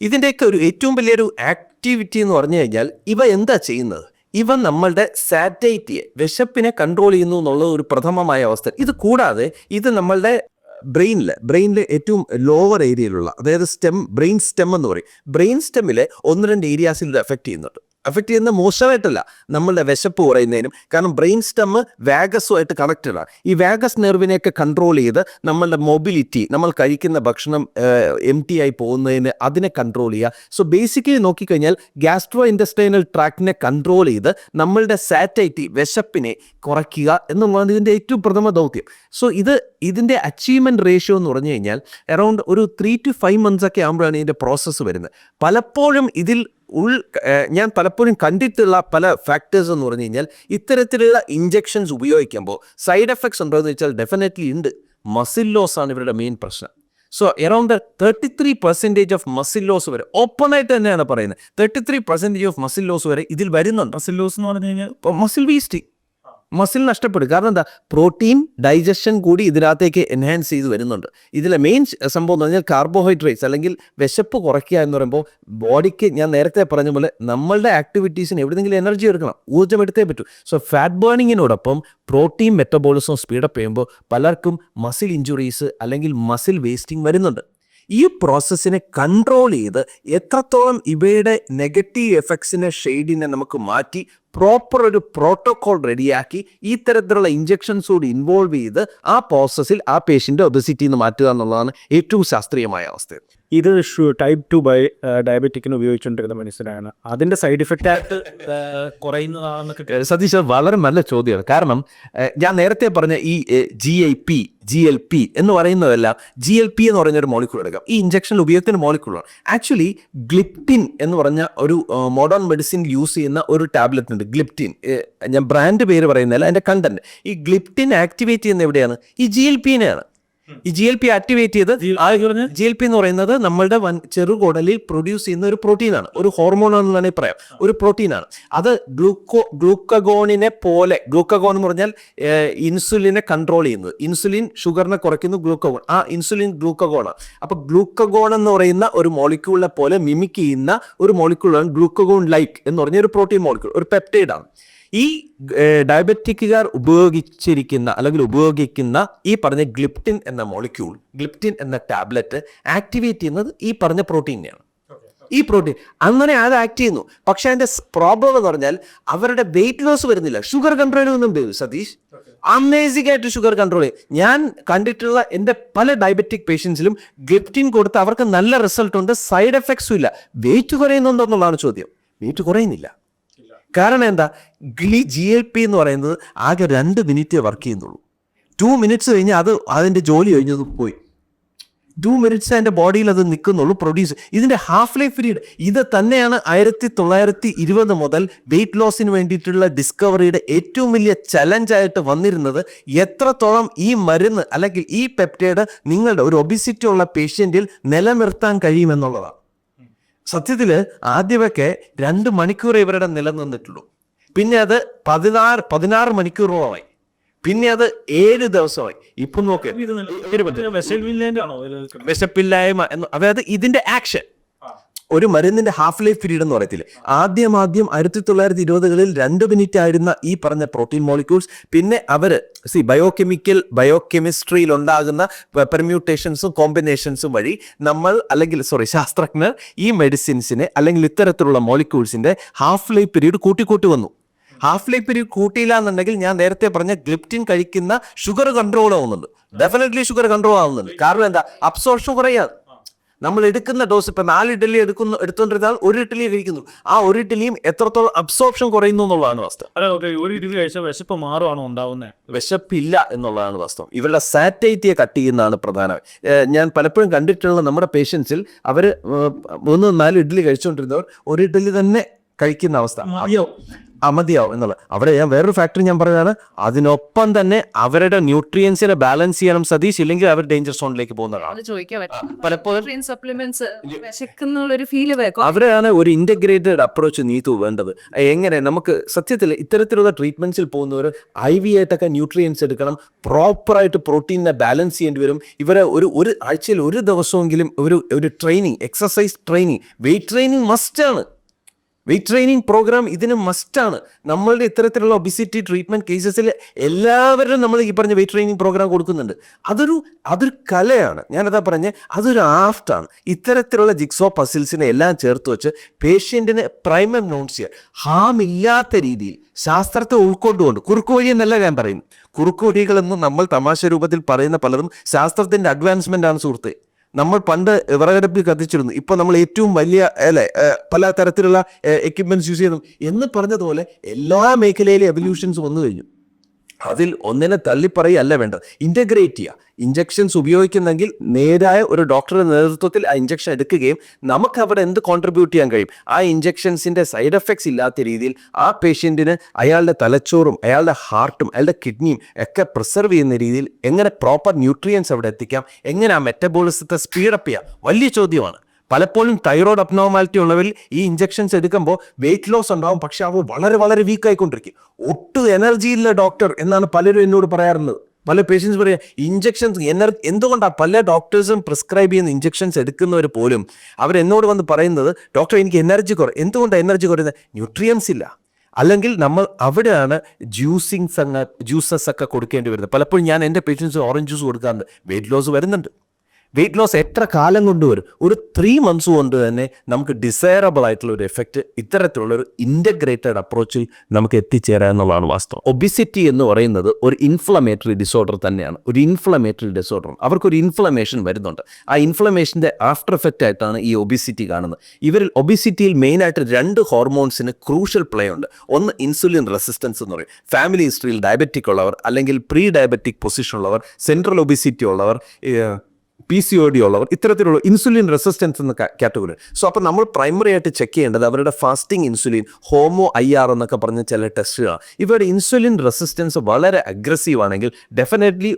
ഇതിൻ്റെയൊക്കെ ഒരു ഏറ്റവും വലിയൊരു ആക്ടിവിറ്റി എന്ന് പറഞ്ഞു കഴിഞ്ഞാൽ ഇവ എന്താ ചെയ്യുന്നത്? ഇവ നമ്മളുടെ സാറ്റൈറ്റിയെ, വിശപ്പിനെ കൺട്രോൾ ചെയ്യുന്നു എന്നുള്ള ഒരു പ്രഥമമായ അവസ്ഥ. ഇത് കൂടാതെ ഇത് നമ്മളുടെ ബ്രെയിനിൽ ഏറ്റവും ലോവർ ഏരിയയിലുള്ള, അതായത് ബ്രെയിൻ സ്റ്റെം എന്ന് പറയും, ബ്രെയിൻ സ്റ്റെമ്മിലെ 1-2 ഏരിയാസിൽ ഇത് എഫക്റ്റ് ചെയ്യുന്ന മോശമായിട്ടല്ല, നമ്മളുടെ വിശപ്പ് കുറയുന്നതിനും. കാരണം ബ്രെയിൻ സ്റ്റെമ്മ് വാഗസുമായിട്ട് കണക്റ്റഡ് ആണ്. ഈ വാഗസ് നെർവിനെയൊക്കെ കൺട്രോൾ ചെയ്ത് നമ്മളുടെ മൊബിലിറ്റി, നമ്മൾ കഴിക്കുന്ന ഭക്ഷണം empty ആയി പോകുന്നതിന് അതിനെ കൺട്രോൾ ചെയ്യുക. സോ ബേസിക്കലി നോക്കിക്കഴിഞ്ഞാൽ ഗ്യാസ്ട്രോ ഇൻഡസ്റ്റൈനൽ ട്രാക്റ്റിനെ കൺട്രോൾ ചെയ്ത് നമ്മളുടെ സാറ്റൈറ്റി, വിശപ്പിനെ കുറയ്ക്കുക എന്നുള്ളതാണ് ഇതിൻ്റെ ഏറ്റവും പ്രഥമ ദൗത്യം. സോ ഇതിൻ്റെ അച്ചീവ്മെൻറ്റ് റേഷ്യോ എന്ന് പറഞ്ഞു കഴിഞ്ഞാൽ അറൗണ്ട് ഒരു 3 to 5 months ഒക്കെ ആകുമ്പോഴാണ് ഇതിൻ്റെ പ്രോസസ്സ് വരുന്നത്. പലപ്പോഴും ഇതിൽ ഞാൻ പലപ്പോഴും കണ്ടിട്ടുള്ള പല ഫാക്ടേഴ്സ് എന്ന് പറഞ്ഞു കഴിഞ്ഞാൽ ഇത്തരത്തിലുള്ള ഇഞ്ചെക്ഷൻസ് ഉപയോഗിക്കുമ്പോൾ സൈഡ് എഫക്ട്സ് ഉണ്ടോ എന്ന് വെച്ചാൽ ഡെഫിനറ്റ്ലി ഉണ്ട്. മസിൽ ലോസ് ആണ് ഇവരുടെ മെയിൻ പ്രശ്നം. So around 33% of muscle loss വരെ, ഓപ്പണായിട്ട് തന്നെയാണ് പറയുന്നത്, 33% ഓഫ് മസിൽ ലോസ് വരെ ഇതിൽ വരുന്നുണ്ട്. മസിൽ ലോസ് എന്ന് പറഞ്ഞു കഴിഞ്ഞാൽ മസിൽ വേസ്റ്റ്, മസിൽ നഷ്ടപ്പെടും. കാരണം എന്താ, പ്രോട്ടീൻ ഡൈജഷൻ കൂടി ഇതിനകത്തേക്ക് എൻഹാൻസ് ചെയ്ത് വരുന്നുണ്ട്. ഇതിലെ മെയിൻ സംഭവം എന്ന് പറഞ്ഞാൽ കാർബോഹൈഡ്രേറ്റ്സ്, അല്ലെങ്കിൽ വിശപ്പ് കുറയ്ക്കുക എന്ന് പറയുമ്പോൾ ബോഡിക്ക്, ഞാൻ നേരത്തെ പറഞ്ഞ പോലെ നമ്മളുടെ ആക്ടിവിറ്റീസിന് എവിടെയെങ്കിലും എനർജി എടുക്കണം, ഊർജ്ജം എടുത്തേ പറ്റൂ. സോ ഫാറ്റ് ബേണിങ്ങിനോടൊപ്പം പ്രോട്ടീൻ മെറ്റബോളിസം സ്പീഡപ്പ് ചെയ്യുമ്പോൾ പലർക്കും മസിൽ ഇഞ്ചുറീസ് അല്ലെങ്കിൽ മസിൽ വേസ്റ്റിംഗ് വരുന്നുണ്ട്. ഈ പ്രോസസ്സിനെ കൺട്രോൾ ചെയ്ത് എത്രത്തോളം ഇവയുടെ നെഗറ്റീവ് എഫക്ട്സിനെ, ഷെയ്ഡിനെ നമുക്ക് മാറ്റി പ്രോപ്പർ ഒരു പ്രോട്ടോകോൾ റെഡിയാക്കി ഈ തരത്തിലുള്ള ഇഞ്ചക്ഷൻസ് കൂടി ഇൻവോൾവ് ചെയ്ത് ആ പ്രോസസ്സിൽ ആ പേഷ്യൻ്റെ ഒബസിറ്റിന്ന് മാറ്റുക എന്നുള്ളതാണ് ഏറ്റവും ശാസ്ത്രീയമായ അവസ്ഥ. ഇത് ടൈപ്പ് 2 ഡയബറ്റിക്കിന് ഉപയോഗിച്ചുകൊണ്ടിരുന്ന മെഡിസിനാണ്. അതിൻ്റെ സൈഡ് ഇഫക്റ്റ് ആയിട്ട് കുറയുന്നതാണെന്നൊക്കെ. സതീഷ്, വളരെ നല്ല ചോദ്യമാണ്. കാരണം ഞാൻ നേരത്തെ പറഞ്ഞ ഈ GLP എന്ന് പറയുന്നതെല്ലാം, GLP എന്ന് പറയുന്ന ഒരു മോളിക്യൂൾ എടുക്കാം. ഈ ഇഞ്ചക്ഷനിൽ ഉപയോഗിക്കുന്ന മോളിക്യൂളാണ്. ആക്ച്വലി ഗ്ലിപ്റ്റിൻ എന്ന് പറഞ്ഞ ഒരു മോഡേൺ മെഡിസിൻ യൂസ് ചെയ്യുന്ന ഒരു ടാബ്ലറ്റ് ഉണ്ട്, ഗ്ലിപ്റ്റിൻ. ഞാൻ ബ്രാൻഡ് പേര് പറയുന്നില്ല, അതിൻ്റെ കണ്ടന്റ്. ഈ ഗ്ലിപ്റ്റിൻ ആക്ടിവേറ്റ് ചെയ്യുന്ന എവിടെയാണ്? ഈ GLP-നെയാണ്. ഈ GLP ആക്ടിവേറ്റ് ചെയ്ത്, GLP എന്ന് പറയുന്നത് നമ്മളുടെ ചെറുകുടലിൽ പ്രൊഡ്യൂസ് ചെയ്യുന്ന ഒരു പ്രോട്ടീനാണ്, ഒരു ഹോർമോൺ ആണെന്ന് വേണമെങ്കിൽ പറയാം, ഒരു പ്രോട്ടീനാണ്. അത് ഗ്ലൂക്കഗോണിനെ പോലെ, ഗ്ലൂക്കഗോൺ എന്ന് പറഞ്ഞാൽ ഇൻസുലിനെ കൺട്രോൾ ചെയ്യുന്നത്, ഇൻസുലിൻ ഷുഗറിനെ കുറയ്ക്കുന്നു, ഗ്ലൂക്കഗോൺ, ആ ഇൻസുലിൻ ഗ്ലൂക്കഗോണാണ്. അപ്പോൾ ഗ്ലൂക്കഗോൺ എന്ന് പറയുന്ന ഒരു മോളിക്യൂളിനെ പോലെ മിമിക് ചെയ്യുന്ന ഒരു മോളിക്യൂളാണ് ഗ്ലൂക്കഗോൺ ലൈക്ക് എന്ന് പറഞ്ഞ ഒരു പ്രോട്ടീൻ മോളിക്യൂൾ, ഒരു പെപ്റ്റൈഡാണ്. ഈ ഡയബറ്റിക്കുകാർ ഉപയോഗിക്കുന്ന ഈ പറഞ്ഞ ഗ്ലിപ്റ്റിൻ എന്ന മോളിക്യൂൾ, ഗ്ലിപ്റ്റിൻ എന്ന ടാബ്ലറ്റ് ആക്ടിവേറ്റ് ചെയ്യുന്നത് ഈ പറഞ്ഞ പ്രോട്ടീനെയാണ്. ഈ പ്രോട്ടീൻ അങ്ങനെ അത് ആക്ട് ചെയ്യുന്നു. പക്ഷെ അതിൻ്റെ പ്രോബ്ലം എന്ന് പറഞ്ഞാൽ അവരുടെ വെയിറ്റ് ലോസ് വരുന്നില്ല, ഷുഗർ കൺട്രോൾ ഒന്നും സതീഷ്. അമേസിംഗ് ആയിട്ട് ഷുഗർ കൺട്രോൾ ചെയ്യും. ഞാൻ കണ്ടിട്ടുള്ള എൻ്റെ പല ഡയബറ്റിക് പേഷ്യൻസിലും ഗ്ലിപ്റ്റിൻ കൊടുത്ത് അവർക്ക് നല്ല റിസൾട്ട് ഉണ്ട്, സൈഡ് എഫക്ട്സും ഇല്ല. വെയിറ്റ് കുറയുന്നുണ്ടോ എന്നുള്ളതാണ് ചോദ്യം. വെയിറ്റ് കുറയുന്നില്ല. കാരണം എന്താ? GLP എന്ന് പറയുന്നത് ആകെ 2 മിനിറ്റ് വർക്ക് ചെയ്യുന്നുള്ളൂ. 2 മിനിറ്റ്സ് കഴിഞ്ഞ് അതിൻ്റെ ജോലി കഴിഞ്ഞത് പോയി. 2 മിനിറ്റ്സ് അതിൻ്റെ ബോഡിയിൽ അത് നിൽക്കുന്നുള്ളൂ, പ്രൊഡ്യൂസ്. ഇതിൻ്റെ ഹാഫ് ലൈഫ് പീരീഡ് ഇത് തന്നെയാണ് 1920 മുതൽ വെയിറ്റ് ലോസിന് വേണ്ടിയിട്ടുള്ള ഡിസ്കവറിയുടെ ഏറ്റവും വലിയ ചലഞ്ചായിട്ട് വന്നിരുന്നത്. എത്രത്തോളം ഈ മരുന്ന് അല്ലെങ്കിൽ ഈ പെപ്റ്റൈഡ് നിങ്ങളുടെ ഒരു ഒബിസിറ്റി ഉള്ള പേഷ്യൻറ്റിൽ നിലനിർത്താൻ കഴിയുമെന്നുള്ളതാണ്. സത്യത്തിൽ ആദ്യമൊക്കെ 2 മണിക്കൂർ ഇവരുടെ നിലനിന്നിട്ടുള്ളൂ. പിന്നെ അത് 16 മണിക്കൂറോളമായി. പിന്നെ അത് 7 ദിവസമായി. ഇപ്പം നോക്ക്, വിശപ്പില്ലായ്മ അതായത് ഇതിന്റെ ആക്ഷൻ. ഒരു മരുന്നിന്റെ ഹാഫ് ലൈഫ് പീരീഡ് എന്ന് പറയത്തില്ലേ, ആദ്യം 1920-കളിൽ 2 മിനിറ്റ് ആയിരുന്ന ഈ പറഞ്ഞ പ്രോട്ടീൻ മോളിക്യൂൾസ്, പിന്നെ അവര് ബയോകെമിസ്ട്രിയിൽ ഉണ്ടാകുന്ന പെർമ്യൂട്ടേഷൻസും കോമ്പിനേഷൻസും വഴി ശാസ്ത്രജ്ഞർ ഈ മെഡിസിൻസിനെ അല്ലെങ്കിൽ ഇത്തരത്തിലുള്ള മോളിക്യൂൾസിന്റെ ഹാഫ് ലൈഫ് പീരീഡ് കൂട്ടി വന്നു. ഹാഫ് ലൈഫ് പീരീഡ് കൂട്ടിയില്ല എന്നുണ്ടെങ്കിൽ ഞാൻ നേരത്തെ പറഞ്ഞ ഗ്ലിപ്റ്റിൻ കഴിക്കുന്ന ഷുഗർ കൺട്രോൾ ആവുന്നുണ്ട്. ഡെഫിനറ്റ്ലി ഷുഗർ കൺട്രോൾ ആവുന്നുണ്ട്. കാരണം എന്താ? അബ്സോർപ്ഷൻ കുറയാതെ നമ്മൾ എടുക്കുന്ന ഡോസ്. ഇപ്പം 4 ഇഡ്ഡലി എടുത്തുകൊണ്ടിരുന്നാൽ 1 ഇഡ്ഡലി കഴിക്കുന്നു. ആ 1 ഇഡ്ഡലിയും എത്രത്തോളം അബ്സോർപ്ഷൻ കുറയുന്നു എന്നുള്ളതാണ് വാസ്തവം. ഒരു ഇഡ്ഡലി കഴിച്ചാൽ വിശപ്പ് മാറുവാണോ ഉണ്ടാവുന്നത്? വിശപ്പില്ല എന്നുള്ളതാണ് വാസ്തവം. ഇവരുടെ സാറ്റൈറ്റിയെ കട്ട് ചെയ്യുന്നതാണ് പ്രധാനം. ഞാൻ പലപ്പോഴും കണ്ടിട്ടുള്ള നമ്മുടെ പേഷ്യൻസിൽ അവർ 3-4 ഇഡ്ഡലി കഴിച്ചുകൊണ്ടിരുന്നവർ 1 ഇഡ്ഡലി തന്നെ കഴിക്കുന്ന അവസ്ഥ, മതിയാവും എന്നുള്ളത്. അവിടെ ഞാൻ വേറൊരു ഫാക്ടർ ഞാൻ പറഞ്ഞതാണ്, അതിനൊപ്പം തന്നെ അവരുടെ ന്യൂട്രിയൻസിനെ ബാലൻസ് ചെയ്യണം സതീഷ്, ഇല്ലെങ്കിൽ അവർ ഡേഞ്ചർ സോണിലേക്ക് പോകുന്നതാണ്. പലപ്പോഴും അവരാണ് ഒരു ഇന്റഗ്രേറ്റഡ് അപ്രോച്ച് നീതു വേണ്ടത്. എങ്ങനെ നമുക്ക് സത്യത്തിൽ ഇത്തരത്തിലുള്ള ട്രീറ്റ്മെന്റ്സിൽ പോകുന്നവർ IV ആയിട്ടൊക്കെ ന്യൂട്രിയൻസ് എടുക്കണം, പ്രോപ്പറായിട്ട് പ്രോട്ടീനെ ബാലൻസ് ചെയ്യേണ്ടി വരും. ഇവരെ ഒരു ആഴ്ചയിൽ 1 ദിവസമെങ്കിലും ഒരു training, exercise training, wait training മസ്റ്റാണ്. വെയിറ്റ് ട്രെയിനിങ് പ്രോഗ്രാം ഇതിന് മസ്റ്റാണ്. നമ്മളുടെ ഇത്തരത്തിലുള്ള ഒബിസിറ്റി ട്രീറ്റ്മെന്റ് കേസസിൽ എല്ലാവരും നമ്മൾ ഈ പറഞ്ഞ വെയിറ്റ് ട്രെയിനിങ് പ്രോഗ്രാം കൊടുക്കുന്നുണ്ട്. അതൊരു കലയാണ്. ഞാനതാ പറഞ്ഞ് അതൊരു ആർട്ടാണ്. ഇത്തരത്തിലുള്ള ജിക്സോ പസിൽസിനെ എല്ലാം ചേർത്ത് വെച്ച് പേഷ്യൻറ്റിന് പ്രൈമം നോൺസ് ചെയ്യുക, ഹാമില്ലാത്ത രീതിയിൽ ശാസ്ത്രത്തെ ഉൾക്കൊണ്ടുകൊണ്ട്. കുറുക്കു വഴി എന്നല്ല ഞാൻ പറയുന്നു. കുറുക്കു വഴികളെന്ന് നമ്മൾ തമാശ രൂപത്തിൽ പറയുന്ന പലതും ശാസ്ത്രത്തിൻ്റെ അഡ്വാൻസ്മെൻ്റ് ആണ് സുഹൃത്ത്. നമ്മൾ പണ്ട് വിറകടുപ്പിൽ കത്തിച്ചിരുന്നു, ഇപ്പൊ നമ്മൾ ഏറ്റവും വലിയ പല തരത്തിലുള്ള എക്യുപ്മെന്റ്സ് യൂസ് ചെയ്യുന്നു എന്ന് പറഞ്ഞതുപോലെ എല്ലാ മേഖലയിലും എവല്യൂഷൻസ് വന്നു കഴിഞ്ഞു. അതിൽ ഒന്നിനെ തള്ളിപ്പറയല്ല വേണ്ടത്, ഇൻ്റഗ്രേറ്റ് ചെയ്യുക. ഇഞ്ചക്ഷൻസ് ഉപയോഗിക്കുന്നെങ്കിൽ നേരായ ഒരു ഡോക്ടറുടെ നേതൃത്വത്തിൽ ആ ഇഞ്ചക്ഷൻ എടുക്കുകയും നമുക്ക് അവിടെ എന്ത് കോൺട്രിബ്യൂട്ട് ചെയ്യാൻ കഴിയും, ആ ഇഞ്ചക്ഷൻസിൻ്റെ സൈഡ് എഫക്ട്സ് ഇല്ലാത്ത രീതിയിൽ ആ പേഷ്യൻറ്റിന് അയാളുടെ തലച്ചോറും അയാളുടെ ഹാർട്ടും അയാളുടെ കിഡ്നിയും ഒക്കെ പ്രിസർവ് ചെയ്യുന്ന രീതിയിൽ എങ്ങനെ പ്രോപ്പർ ന്യൂട്രിയൻസ് അവിടെ എത്തിക്കാം, എങ്ങനെ ആ മെറ്റബോളിസത്തെ സ്പീഡപ്പ് ചെയ്യാം, വലിയ ചോദ്യമാണ്. പലപ്പോഴും തൈറോയ്ഡ് അബ്നോർമാലിറ്റി ഉള്ളവരിൽ ഈ ഇഞ്ചക്ഷൻസ് എടുക്കുമ്പോൾ വെയിറ്റ് ലോസ് ഉണ്ടാവും, പക്ഷെ അവർ വളരെ വളരെ വീക്കായിക്കൊണ്ടിരിക്കും. ഒട്ടും എനർജി ഇല്ല ഡോക്ടർ എന്നാണ് പലരും എന്നോട് പറയാറുള്ളത്. പല പേഷ്യൻസ് പറയാം ഇഞ്ചക്ഷൻസ് എന്തുകൊണ്ടാണ് പല ഡോക്ടേഴ്സും പ്രിസ്ക്രൈബ് ചെയ്യുന്ന ഇഞ്ചക്ഷൻസ് എടുക്കുന്നവർ പോലും അവരെന്നോട് വന്ന് പറയുന്നത്, ഡോക്ടർ എനിക്ക് എനർജി എന്തുകൊണ്ടാണ് എനർജി കുറയുന്നത്? ന്യൂട്രിയൻസ് ഇല്ല. അല്ലെങ്കിൽ നമ്മൾ അവിടെയാണ് ജ്യൂസസ് ഒക്കെ കൊടുക്കേണ്ടി വരുന്നത്. പലപ്പോഴും ഞാൻ എൻ്റെ പേഷ്യൻസ് ഓറഞ്ച് ജ്യൂസ് കൊടുക്കാറുണ്ട്. വെയിറ്റ് ലോസ് വരുന്നുണ്ട്. വെയിറ്റ് ലോസ് എത്ര കാലം കൊണ്ട് വരും? ഒരു 3 months കൊണ്ട് തന്നെ നമുക്ക് ഡിസൈറബിൾ ആയിട്ടുള്ള ഒരു എഫക്റ്റ് ഇത്തരത്തിലുള്ള ഒരു ഇൻ്റഗ്രേറ്റഡ് അപ്രോച്ചിൽ നമുക്ക് എത്തിച്ചേരാം എന്നുള്ളതാണ് വാസ്തവം. ഒബിസിറ്റി എന്ന് പറയുന്നത് ഒരു ഇൻഫ്ലമേറ്ററി ഡിസോർഡർ തന്നെയാണ്. ഒരു ഇൻഫ്ലമേറ്ററി ഡിസോർഡർ, അവർക്കൊരു ഇൻഫ്ലമേഷൻ വരുന്നുണ്ട്. ആ ഇൻഫ്ലമേഷൻ്റെ ആഫ്റ്റർ എഫക്റ്റ് ആയിട്ടാണ് ഈ ഒബിസിറ്റി കാണുന്നത്. ഇവരിൽ ഒബിസിറ്റിയിൽ മെയിനായിട്ട് 2 ഹോർമോൺസിന് ക്രൂഷ്യൽ പ്ലേ ഉണ്ട്. ഒന്ന് ഇൻസുലിൻ റെസിസ്റ്റൻസ് എന്ന് പറയും. ഫാമിലി ഹിസ്റ്ററിയിൽ ഡയബറ്റിക് ഉള്ളവർ, അല്ലെങ്കിൽ പ്രീ ഡയബറ്റിക് പൊസിഷൻ ഉള്ളവർ, സെൻട്രൽ ഒബിസിറ്റി ഉള്ളവർ, PCOD ഉള്ളവർ, ഇത്തരത്തിലുള്ള ഇൻസുലിൻ റെസിസ്റ്റൻസ് എന്ന കാറ്റഗറി. സോ അപ്പോൾ നമ്മൾ പ്രൈമറി ആയിട്ട് ചെക്ക് ചെയ്യേണ്ടത് അവരുടെ ഫാസ്റ്റിംഗ് ഇൻസുലിൻ, ഹോമോ IR എന്നൊക്കെ പറഞ്ഞ ചില ടെസ്റ്റുകളാണ്. ഇവരുടെ ഇൻസുലിൻ റെസിസ്റ്റൻസ് വളരെ അഗ്രസീവ് ആണെങ്കിൽ ഡെഫിനറ്റ്ലി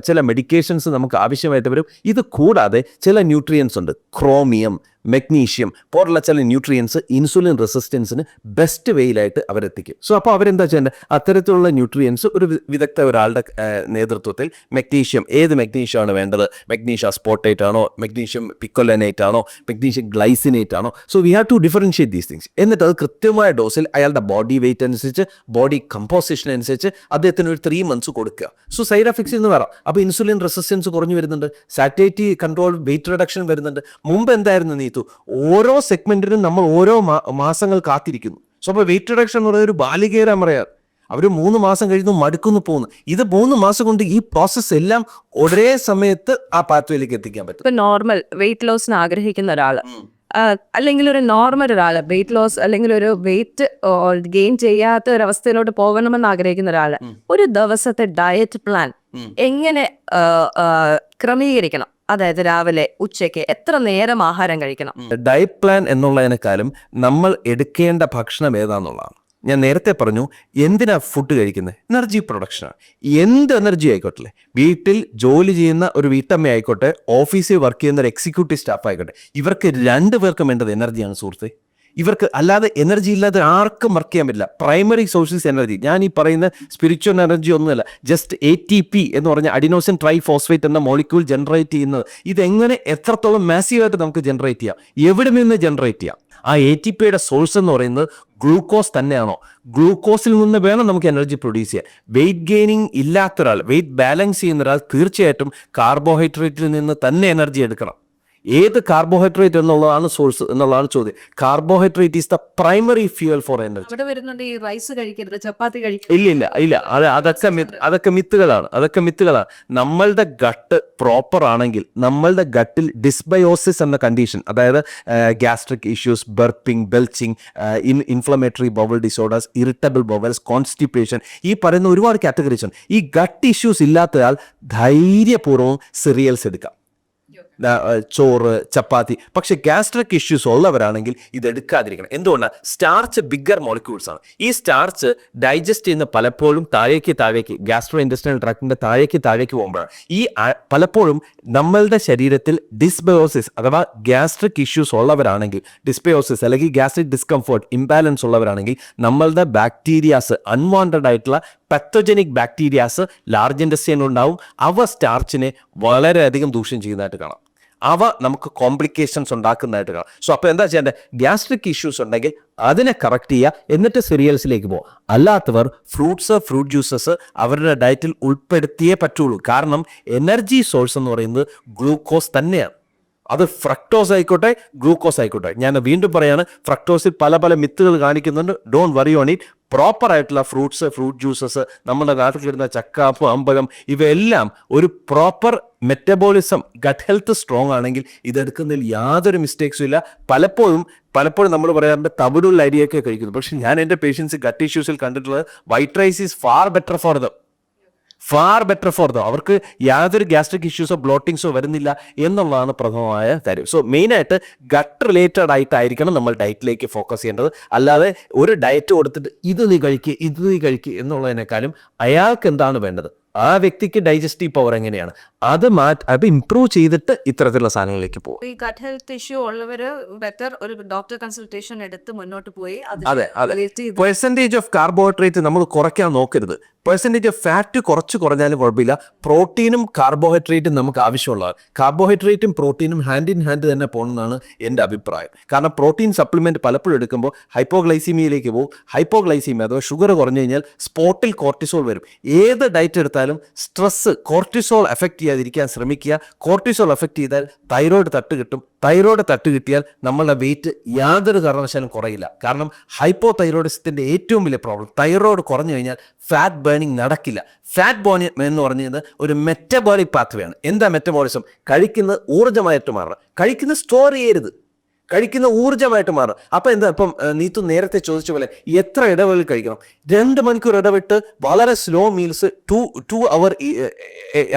ചില മെഡിക്കേഷൻസ് നമുക്ക് ആവശ്യമായിട്ട് വരും. ഇത് കൂടാതെ ചില ന്യൂട്രിയൻസ് ഉണ്ട്, ക്രോമിയം, മെഗ്നീഷ്യം പോലുള്ള ചില ന്യൂട്രിയൻസ് ഇൻസുലിൻ റെസിസ്റ്റൻസിന് ബെസ്റ്റ് വേയിലായിട്ട് അവരെത്തിക്കും. സോ അപ്പോൾ അവരെന്താ ചെയ്യേണ്ടത്? അത്തരത്തിലുള്ള ന്യൂട്രിയൻസ് ഒരു വിദഗ്ധ ഒരാളുടെ നേതൃത്വത്തിൽ മെഗ്നീഷ്യം, ഏത് മെഗ്നീഷ്യമാണ് വേണ്ടത്? മെഗ്നീഷ്യം സ്പോട്ടേറ്റ് ആണോ, മെഗ്നീഷ്യം പിക്കോലനേറ്റ് ആണോ, മെഗ്നീഷ്യം ഗ്ലൈസിനേറ്റ് ആണോ? So we have to differentiate these things. എന്നിട്ട് അത് കൃത്യമായ ഡോസിൽ അയാളുടെ ബോഡി വെയിറ്റ് അനുസരിച്ച്, ബോഡി കമ്പോസിഷൻ അനുസരിച്ച് അദ്ദേഹത്തിന് ഒരു 3 months കൊടുക്കുക. സോ സൈഡ് എഫക്ട്സ് എന്ന് പറയാം. അപ്പോൾ ഇൻസുലിൻ റെസിസ്റ്റൻസ് കുറഞ്ഞു വരുന്നുണ്ട്, സാറ്റൈറ്റി കൺട്രോൾ, വെയിറ്റ് റിഡക്ഷൻ വരുന്നുണ്ട്. മുമ്പ് എന്തായിരുന്നു നീ? ഓരോ സെഗ്മെന്റിനും നമ്മൾ ഓരോ മാസങ്ങൾ കാത്തിരിക്കുന്നു. സോ അപ്പോൾ വെയിറ്റ് റിഡക്ഷൻ എന്ന് പറയുന്നത് ഒരു ബാലികേറാൻ പറയാം. അവർ 3 മാസം കഴിയുന്നു മടുക്കുന്നു പോകുന്നു. ഇത് 3 മാസം കൊണ്ട് ഈ പ്രോസസ്സ് എല്ലാം ഒരേ സമയത്ത് ആ പാത്വേയിലേക്ക് എത്തിക്കാൻ പറ്റും. ഇപ്പൊ നോർമൽ വെയിറ്റ് ലോസിന് ആഗ്രഹിക്കുന്ന ഒരാള് അല്ലെങ്കിൽ ഒരു നോർമൽ ഒരാള് വെയിറ്റ് ലോസ് അല്ലെങ്കിൽ ഒരു വെയിറ്റ് ഗെയിൻ ചെയ്യാത്ത ഒരു അവസ്ഥയിലോട്ട് പോകണമെന്ന് ആഗ്രഹിക്കുന്ന ഒരാള് ഒരു ദിവസത്തെ ഡയറ്റ് പ്ലാൻ എങ്ങനെ ക്രമീകരിക്കണം? അതായത് രാവിലെ ഉച്ചയ്ക്ക് എത്ര നേരം ആഹാരം കഴിക്കണം? ഡയറ്റ് പ്ലാൻ എന്നുള്ളതിനേക്കാളും നമ്മൾ എടുക്കേണ്ട ഭക്ഷണം ഏതാന്നുള്ളതാണ്. ഞാൻ നേരത്തെ പറഞ്ഞു, എന്തിനാ ഫുഡ് കഴിക്കുന്നത്? എനർജി പ്രൊഡക്ഷനാണ്. എന്ത് എനർജി ആയിക്കോട്ടെ, വീട്ടിൽ ജോലി ചെയ്യുന്ന ഒരു വീട്ടമ്മ ആയിക്കോട്ടെ, ഓഫീസിൽ വർക്ക് ചെയ്യുന്ന ഒരു എക്സിക്യൂട്ടീവ് സ്റ്റാഫ് ആയിക്കോട്ടെ, ഇവർക്ക് 2 പേർക്കും വേണ്ടത് എനർജിയാണ് സുഹൃത്തെ. ഇവർക്ക് അല്ലാതെ എനർജി ഇല്ലാതെ ആർക്കും വർക്ക് ചെയ്യാൻ പറ്റില്ല. പ്രൈമറി സോഴ്സസ് എനർജി, ഞാൻ ഈ പറയുന്ന സ്പിരിച്വൽ എനർജി ഒന്നുമല്ല, ജസ്റ്റ് ATP എന്ന് പറഞ്ഞ അഡിനോസിൻ ട്രൈഫോസ്ഫേറ്റ് എന്ന മോളിക്യൂൾ ജനറേറ്റ് ചെയ്യുന്നത്. ഇതെങ്ങനെ എത്രത്തോളം മാസീവായിട്ട് നമുക്ക് ജനറേറ്റ് ചെയ്യാം, എവിടെ നിന്ന് ജനറേറ്റ് ചെയ്യാം? ആ ATPയുടെ സോഴ്സ് എന്ന് പറയുന്നത് ഗ്ലൂക്കോസ് തന്നെയാണോ? ഗ്ലൂക്കോസിൽ നിന്ന് വേണം നമുക്ക് എനർജി പ്രൊഡ്യൂസ് ചെയ്യാൻ. വെയിറ്റ് ഗെയിനിങ് ഇല്ലാത്ത ഒരാൾ, വെയിറ്റ് ബാലൻസ് ചെയ്യുന്ന ഒരാൾ തീർച്ചയായിട്ടും കാർബോഹൈഡ്രേറ്റിൽ നിന്ന് തന്നെ എനർജി എടുക്കണം. ഏത് കാർബോഹൈഡ്രേറ്റ് എന്നുള്ളതാണ് സോഴ്സ് എന്നുള്ളതാണ് ചോദ്യം. Carbohydrate is the primary fuel for energy. ഇവിടെ വരുന്നുണ്ട് ഈ റൈസ് കഴിക്കരുത്, ചപ്പാത്തി കഴിക്കരുത്. ഇല്ല, അതൊക്കെ മിത്തുകളാണ്. നമ്മളുടെ ഗട്ട് പ്രോപ്പർ ആണെങ്കിൽ, നമ്മളുടെ ഗട്ടിൽ ഡിസ്ബയോസിസ് എന്ന കണ്ടീഷൻ, അതായത് gastric issues, burping, belching, inflammatory bowel disorders, irritable bowels, constipation, ഈ പറയുന്ന ഒരുപാട് കാറ്റഗറീസ് ഉണ്ട്. ഈ ഗട്ട് ഇഷ്യൂസ് ഇല്ലാത്തയാൾ ധൈര്യപൂർവ്വം സിറിയൽസ് എടുക്കാം, ചോറ്, ചപ്പാത്തി. പക്ഷെ ഗ്യാസ്ട്രിക് ഇഷ്യൂസ് ഉള്ളവരാണെങ്കിൽ ഇത് എടുക്കാതിരിക്കണം. എന്തുകൊണ്ടാണ്? സ്റ്റാർച്ച് ബിഗ്ഗർ മോളിക്യൂൾസ് ആണ്. ഈ സ്റ്റാർച്ച് ഡൈജസ്റ്റ് ചെയ്യുന്ന പലപ്പോഴും താഴേക്ക് ഗ്യാസ്ട്രോ ഇൻറ്റെസ്റ്റിനൽ ട്രാക്റ്റിന്റെ താഴേക്ക് പോകുമ്പോഴാണ്. ഈ പലപ്പോഴും നമ്മളുടെ ശരീരത്തിൽ ഡിസ്ബയോസിസ് അഥവാ ഗ്യാസ്ട്രിക് ഇഷ്യൂസ് ഉള്ളവരാണെങ്കിൽ, ഡിസ്ബയോസിസ് അല്ലെങ്കിൽ ഗ്യാസ്ട്രിക് ഡിസ്കംഫോർട്ട് ഇംബാലൻസ് ഉള്ളവരാണെങ്കിൽ, നമ്മളുടെ ബാക്ടീരിയാസ്, അൺവാണ്ടഡ് ആയിട്ടുള്ള പത്തോജനിക് ബാക്ടീരിയാസ് ലാർജ് ഇൻറ്റെസ്റ്റൈനിലുണ്ടാവും. അവ സ്റ്റാർച്ചിനെ വളരെയധികം ദൂഷ്യം ചെയ്യുന്നതായിട്ട് കാണാം. അവ നമുക്ക് കോംപ്ലിക്കേഷൻസ് ഉണ്ടാക്കുന്നതായിട്ട് കാണാം. സോ അപ്പോൾ എന്താ ചെയ്യേണ്ടത്? ഗ്യാസ്ട്രിക് ഇഷ്യൂസ് ഉണ്ടെങ്കിൽ അതിനെ കറക്റ്റ് ചെയ്യുക, എന്നിട്ട് സിറിയൽസിലേക്ക് പോകും. അല്ലാത്തവർ ഫ്രൂട്ട്സ്, ഫ്രൂട്ട് ജ്യൂസസ് അവരുടെ ഡയറ്റിൽ ഉൾപ്പെടുത്തിയേ പറ്റുള്ളൂ. കാരണം എനർജി സോഴ്സ് എന്ന് പറയുന്നത് ഗ്ലൂക്കോസ് തന്നെയാണ്. അത് ഫ്രക്ടോസ് ആയിക്കോട്ടെ, ഗ്ലൂക്കോസ് ആയിക്കോട്ടെ. ഞാൻ വീണ്ടും പറയാണ്, ഫ്രക്ടോസിൽ പല മിത്തുകൾ കാണിക്കുന്നുണ്ട്. Don't worry on it. Proper ആയിട്ടുള്ള ഫ്രൂട്ട്സ്, ഫ്രൂട്ട് ജ്യൂസസ്, നമ്മുടെ നാട്ടിൽ കിട്ടുന്ന ചക്കാപ്പ്, അമ്പകം, ഇവയെല്ലാം ഒരു proper metabolism, gut health strong ആണെങ്കിൽ ഇതെടുക്കുന്നതിൽ യാതൊരു മിസ്റ്റേക്സും ഇല്ല. പലപ്പോഴും നമ്മൾ പറയാറുണ്ട് തവിടുള്ള അരിയൊക്കെ കഴിക്കുന്നു. പക്ഷെ ഞാൻ എൻ്റെ പേഷ്യൻസ് ഗട്ട് ഇഷ്യൂസിൽ കണ്ടിട്ടുള്ളത് white rice is far better for them. അവർക്ക് യാതൊരു ഗ്യാസ്ട്രിക് ഇഷ്യൂസോ ബ്ലോട്ടിങ്സോ വരുന്നില്ല എന്നുള്ളതാണ് പ്രഥമമായ കാര്യം. സോ മെയിനായിട്ട് ഗട്ട് റിലേറ്റഡ് ആയിട്ടായിരിക്കണം നമ്മൾ ഡയറ്റിലേക്ക് ഫോക്കസ് ചെയ്യേണ്ടത്. അല്ലാതെ ഒരു ഡയറ്റ് കൊടുത്തിട്ട് ഇത് നീ കഴിക്കുക എന്നുള്ളതിനേക്കാളും അയാൾക്ക് എന്താണ് വേണ്ടത്, ആ വ്യക്തിക്ക് ഡൈജസ്റ്റീവ് പവർ എങ്ങനെയാണ്, അത് ഇംപ്രൂവ് ചെയ്തിട്ട് ഇത്തരത്തിലുള്ള സാധനങ്ങളിലേക്ക് പോകും. ഈ ഗട്ട് ഹെൽത്ത് ഇഷ്യൂ ഉള്ളവര് ബെറ്റർ ഒരു ഡോക്ടർ കൺസൾട്ടേഷൻ എടുത്ത് മുന്നോട്ട് പോയി. അതെ. പെർസെൻറ്റേജ് ഓഫ് കാർബോഹൈഡ്രേറ്റ് നമ്മൾ കുറയ്ക്കാൻ നോക്കരുത്. പെർസെൻറ്റേജ് ഓഫ് ഫാറ്റ് കുറഞ്ഞാലും കുഴപ്പമില്ല. പ്രോട്ടീനും കാർബോഹൈഡ്രേറ്റും നമുക്ക് ആവശ്യമുള്ളതാണ്. കാർബോഹൈഡ്രേറ്റും പ്രോട്ടീനും ഹാൻഡ് ഇൻ ഹാൻഡ് തന്നെ പോകണമെന്നാണ് എൻ്റെ അഭിപ്രായം. കാരണം പ്രോട്ടീൻ സപ്ലിമെൻറ്റ് പലപ്പോഴും എടുക്കുമ്പോൾ ഹൈപ്പോഗ്ലൈസീമിയയിലേക്ക് പോകും. ഹൈപ്പോഗ്ലൈസീമിയ അഥവാ ഷുഗർ കുറഞ്ഞു കഴിഞ്ഞാൽ സ്പോട്ടിൽ കോർട്ടിസോൾ വരും. ഏത് ഡയറ്റ് എടുത്താലും സ്ട്രെസ്സ്, കോർട്ടിസോൾ എഫക്റ്റ് ചെയ്യാതിരിക്കാൻ ശ്രമിക്കുക. കോർട്ടിസോൾ എഫക്റ്റ് ചെയ്താൽ തൈറോയ്ഡ് തട്ട് കിട്ടും. തൈറോയ്ഡ് തട്ട് കിട്ടിയാൽ നമ്മളുടെ വെയിറ്റ് യാതൊരു കാരണവശാലും കുറയില്ല. കാരണം ഹൈപ്പോ തൈറോയിഡിസത്തിൻ്റെ ഏറ്റവും വലിയ പ്രോബ്ലം, തൈറോയ്ഡ് കുറഞ്ഞു കഴിഞ്ഞാൽ ഫാറ്റ് ബേണിംഗ് നടക്കില്ല. ഫാറ്റ് ബേണിംഗ് എന്ന് പറഞ്ഞത് ഒരു മെറ്റബോളിക് പാത്വേ ആണ്. എന്താ മെറ്റബോളിസം? കഴിക്കുന്നത് ഊർജ്ജമായിട്ട് മാറണം. കഴിക്കുന്നത് സ്റ്റോർ ചെയ്യരുത്, കഴിക്കുന്ന ഊർജ്ജമായിട്ട് മാറും. അപ്പം എന്താ, ഇപ്പം നീത്തു നേരത്തെ ചോദിച്ച പോലെ എത്ര ഇടവേളയിൽ കഴിക്കണം? 2 മണിക്കൂർ ഇടവിട്ട് വളരെ സ്ലോ മീൽസ് 2 അവർ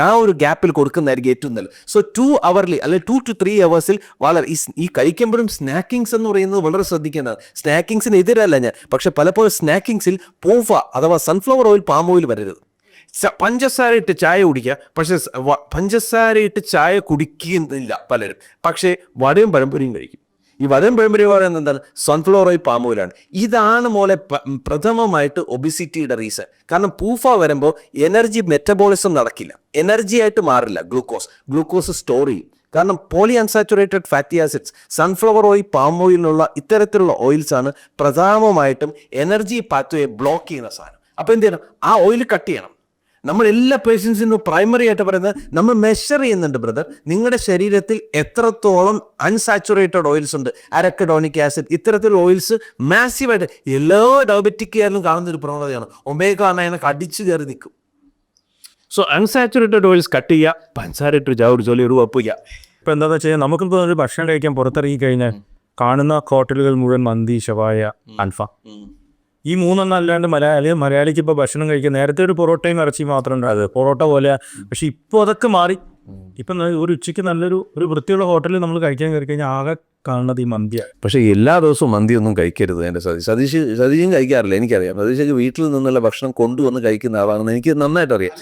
ആ ഒരു ഗ്യാപ്പിൽ കൊടുക്കുന്നതായിരിക്കും ഏറ്റവും നല്ലത്. സോ 2 അവർലി അല്ലെങ്കിൽ 2 to 3 hours വളരെ ഈ കഴിക്കുമ്പോഴും സ്നാക്കിങ്സ് എന്ന് പറയുന്നത് വളരെ ശ്രദ്ധിക്കേണ്ടതാണ്. സ്നാക്കിങ്സിന് എതിരല്ല ഞാൻ, പക്ഷെ പലപ്പോഴും സ്നാക്കിങ്സിൽ പൂഫ അഥവാ സൺഫ്ലവർ ഓയിൽ, പാം ഓയിൽ വരരുത്. പഞ്ചസാര ഇട്ട് ചായ കുടിക്കുക, പക്ഷെ പഞ്ചസാര ഇട്ട് ചായ കുടിക്കുന്നില്ല പലരും, പക്ഷേ വടയും പഴംപൊരിയും കഴിക്കും. ഈ വടയും പഴംപൊരിയും പറയുന്നത് എന്താണ്? സൺഫ്ലവർ ഓയിൽ, പാം ഓയിലാണ്. ഇതാണ് മോളെ പ്രഥമമായിട്ട് ഒബിസിറ്റിയുടെ റീസൺ. കാരണം പൂഫ വരുമ്പോൾ എനർജി മെറ്റബോളിസം നടക്കില്ല, എനർജി ആയിട്ട് മാറില്ല. ഗ്ലൂക്കോസ് സ്റ്റോർ ചെയ്യും. കാരണം poly unsaturated fatty acids, sunflower oil, palm ഓയിലിനുള്ള ഇത്തരത്തിലുള്ള ഓയിൽസ് ആണ് പ്രധാനമായിട്ടും എനർജി പാത്വയെ ബ്ലോക്ക് ചെയ്യുന്ന സാധനം. അപ്പോൾ എന്ത് ചെയ്യണം? ആ ഓയിൽ കട്ട് ചെയ്യണം. നമ്മൾ എല്ലാ പേഷ്യൻസിനും പ്രൈമറി ആയിട്ട് പറയുന്നത് നമ്മൾ മെഷർ ചെയ്യുന്നുണ്ട് ബ്രദർ, നിങ്ങളുടെ ശരീരത്തിൽ എത്രത്തോളം അൺസാച്ചുറേറ്റഡ് ഓയിൽസ് ഉണ്ട്, അരക്കഡോണിക് ആസിഡ്, ഇത്തരത്തിലുള്ള ഓയിൽസ് മാസീവായിട്ട് എല്ലാ ഡയബറ്റിക് ആയാലും കാണുന്ന ഒരു പ്രവണതയാണ്. ഒമേഗ 9 അടിച്ചു കയറി നിൽക്കും. സോ അൺസാച്ചുറേറ്റഡ് ഓയിൽസ് കട്ട് ചെയ്യുക, പഞ്ചസാര ഇട്ട് ഒരു ജോലി ഒരു ഉറപ്പിക്കുക. ഇപ്പം എന്താണെന്ന് വെച്ച് കഴിഞ്ഞാൽ നമുക്കിപ്പോൾ ഒരു ഭക്ഷണം കഴിക്കാൻ പുറത്തിറങ്ങി കഴിഞ്ഞാൽ കാണുന്ന ഹോട്ടലുകൾ മുഴുവൻ മന്തി, ഷവായ, അൽഫാം, ഈ മൂന്നെണ്ണം അല്ലാണ്ട് മലയാളിക്ക് ഇപ്പോൾ ഭക്ഷണം കഴിക്കുക. നേരത്തെ ഒരു പൊറോട്ടയും ഇറച്ചി മാത്രം ഉണ്ടായത്, പൊറോട്ട പോലെ. പക്ഷെ ഇപ്പോൾ അതൊക്കെ മാറി. ഇപ്പം ഒരു ഉച്ചയ്ക്ക് ഒരു വൃത്തിയുള്ള ഹോട്ടലിൽ നമ്മൾ കഴിക്കാൻ കയറി കഴിഞ്ഞാൽ ആകെ കാണുന്നത് ഈ മന്തിയാണ്. പക്ഷേ എല്ലാ ദിവസവും മന്തിയൊന്നും കഴിക്കരുത്. എൻ്റെ സതീഷും കഴിക്കാറില്ല, എനിക്കറിയാം. സതീഷ് വീട്ടിൽ നിന്നുള്ള ഭക്ഷണം കൊണ്ടുവന്ന് കഴിക്കുന്ന ആളാണെന്ന് എനിക്ക് നന്നായിട്ട് അറിയാം.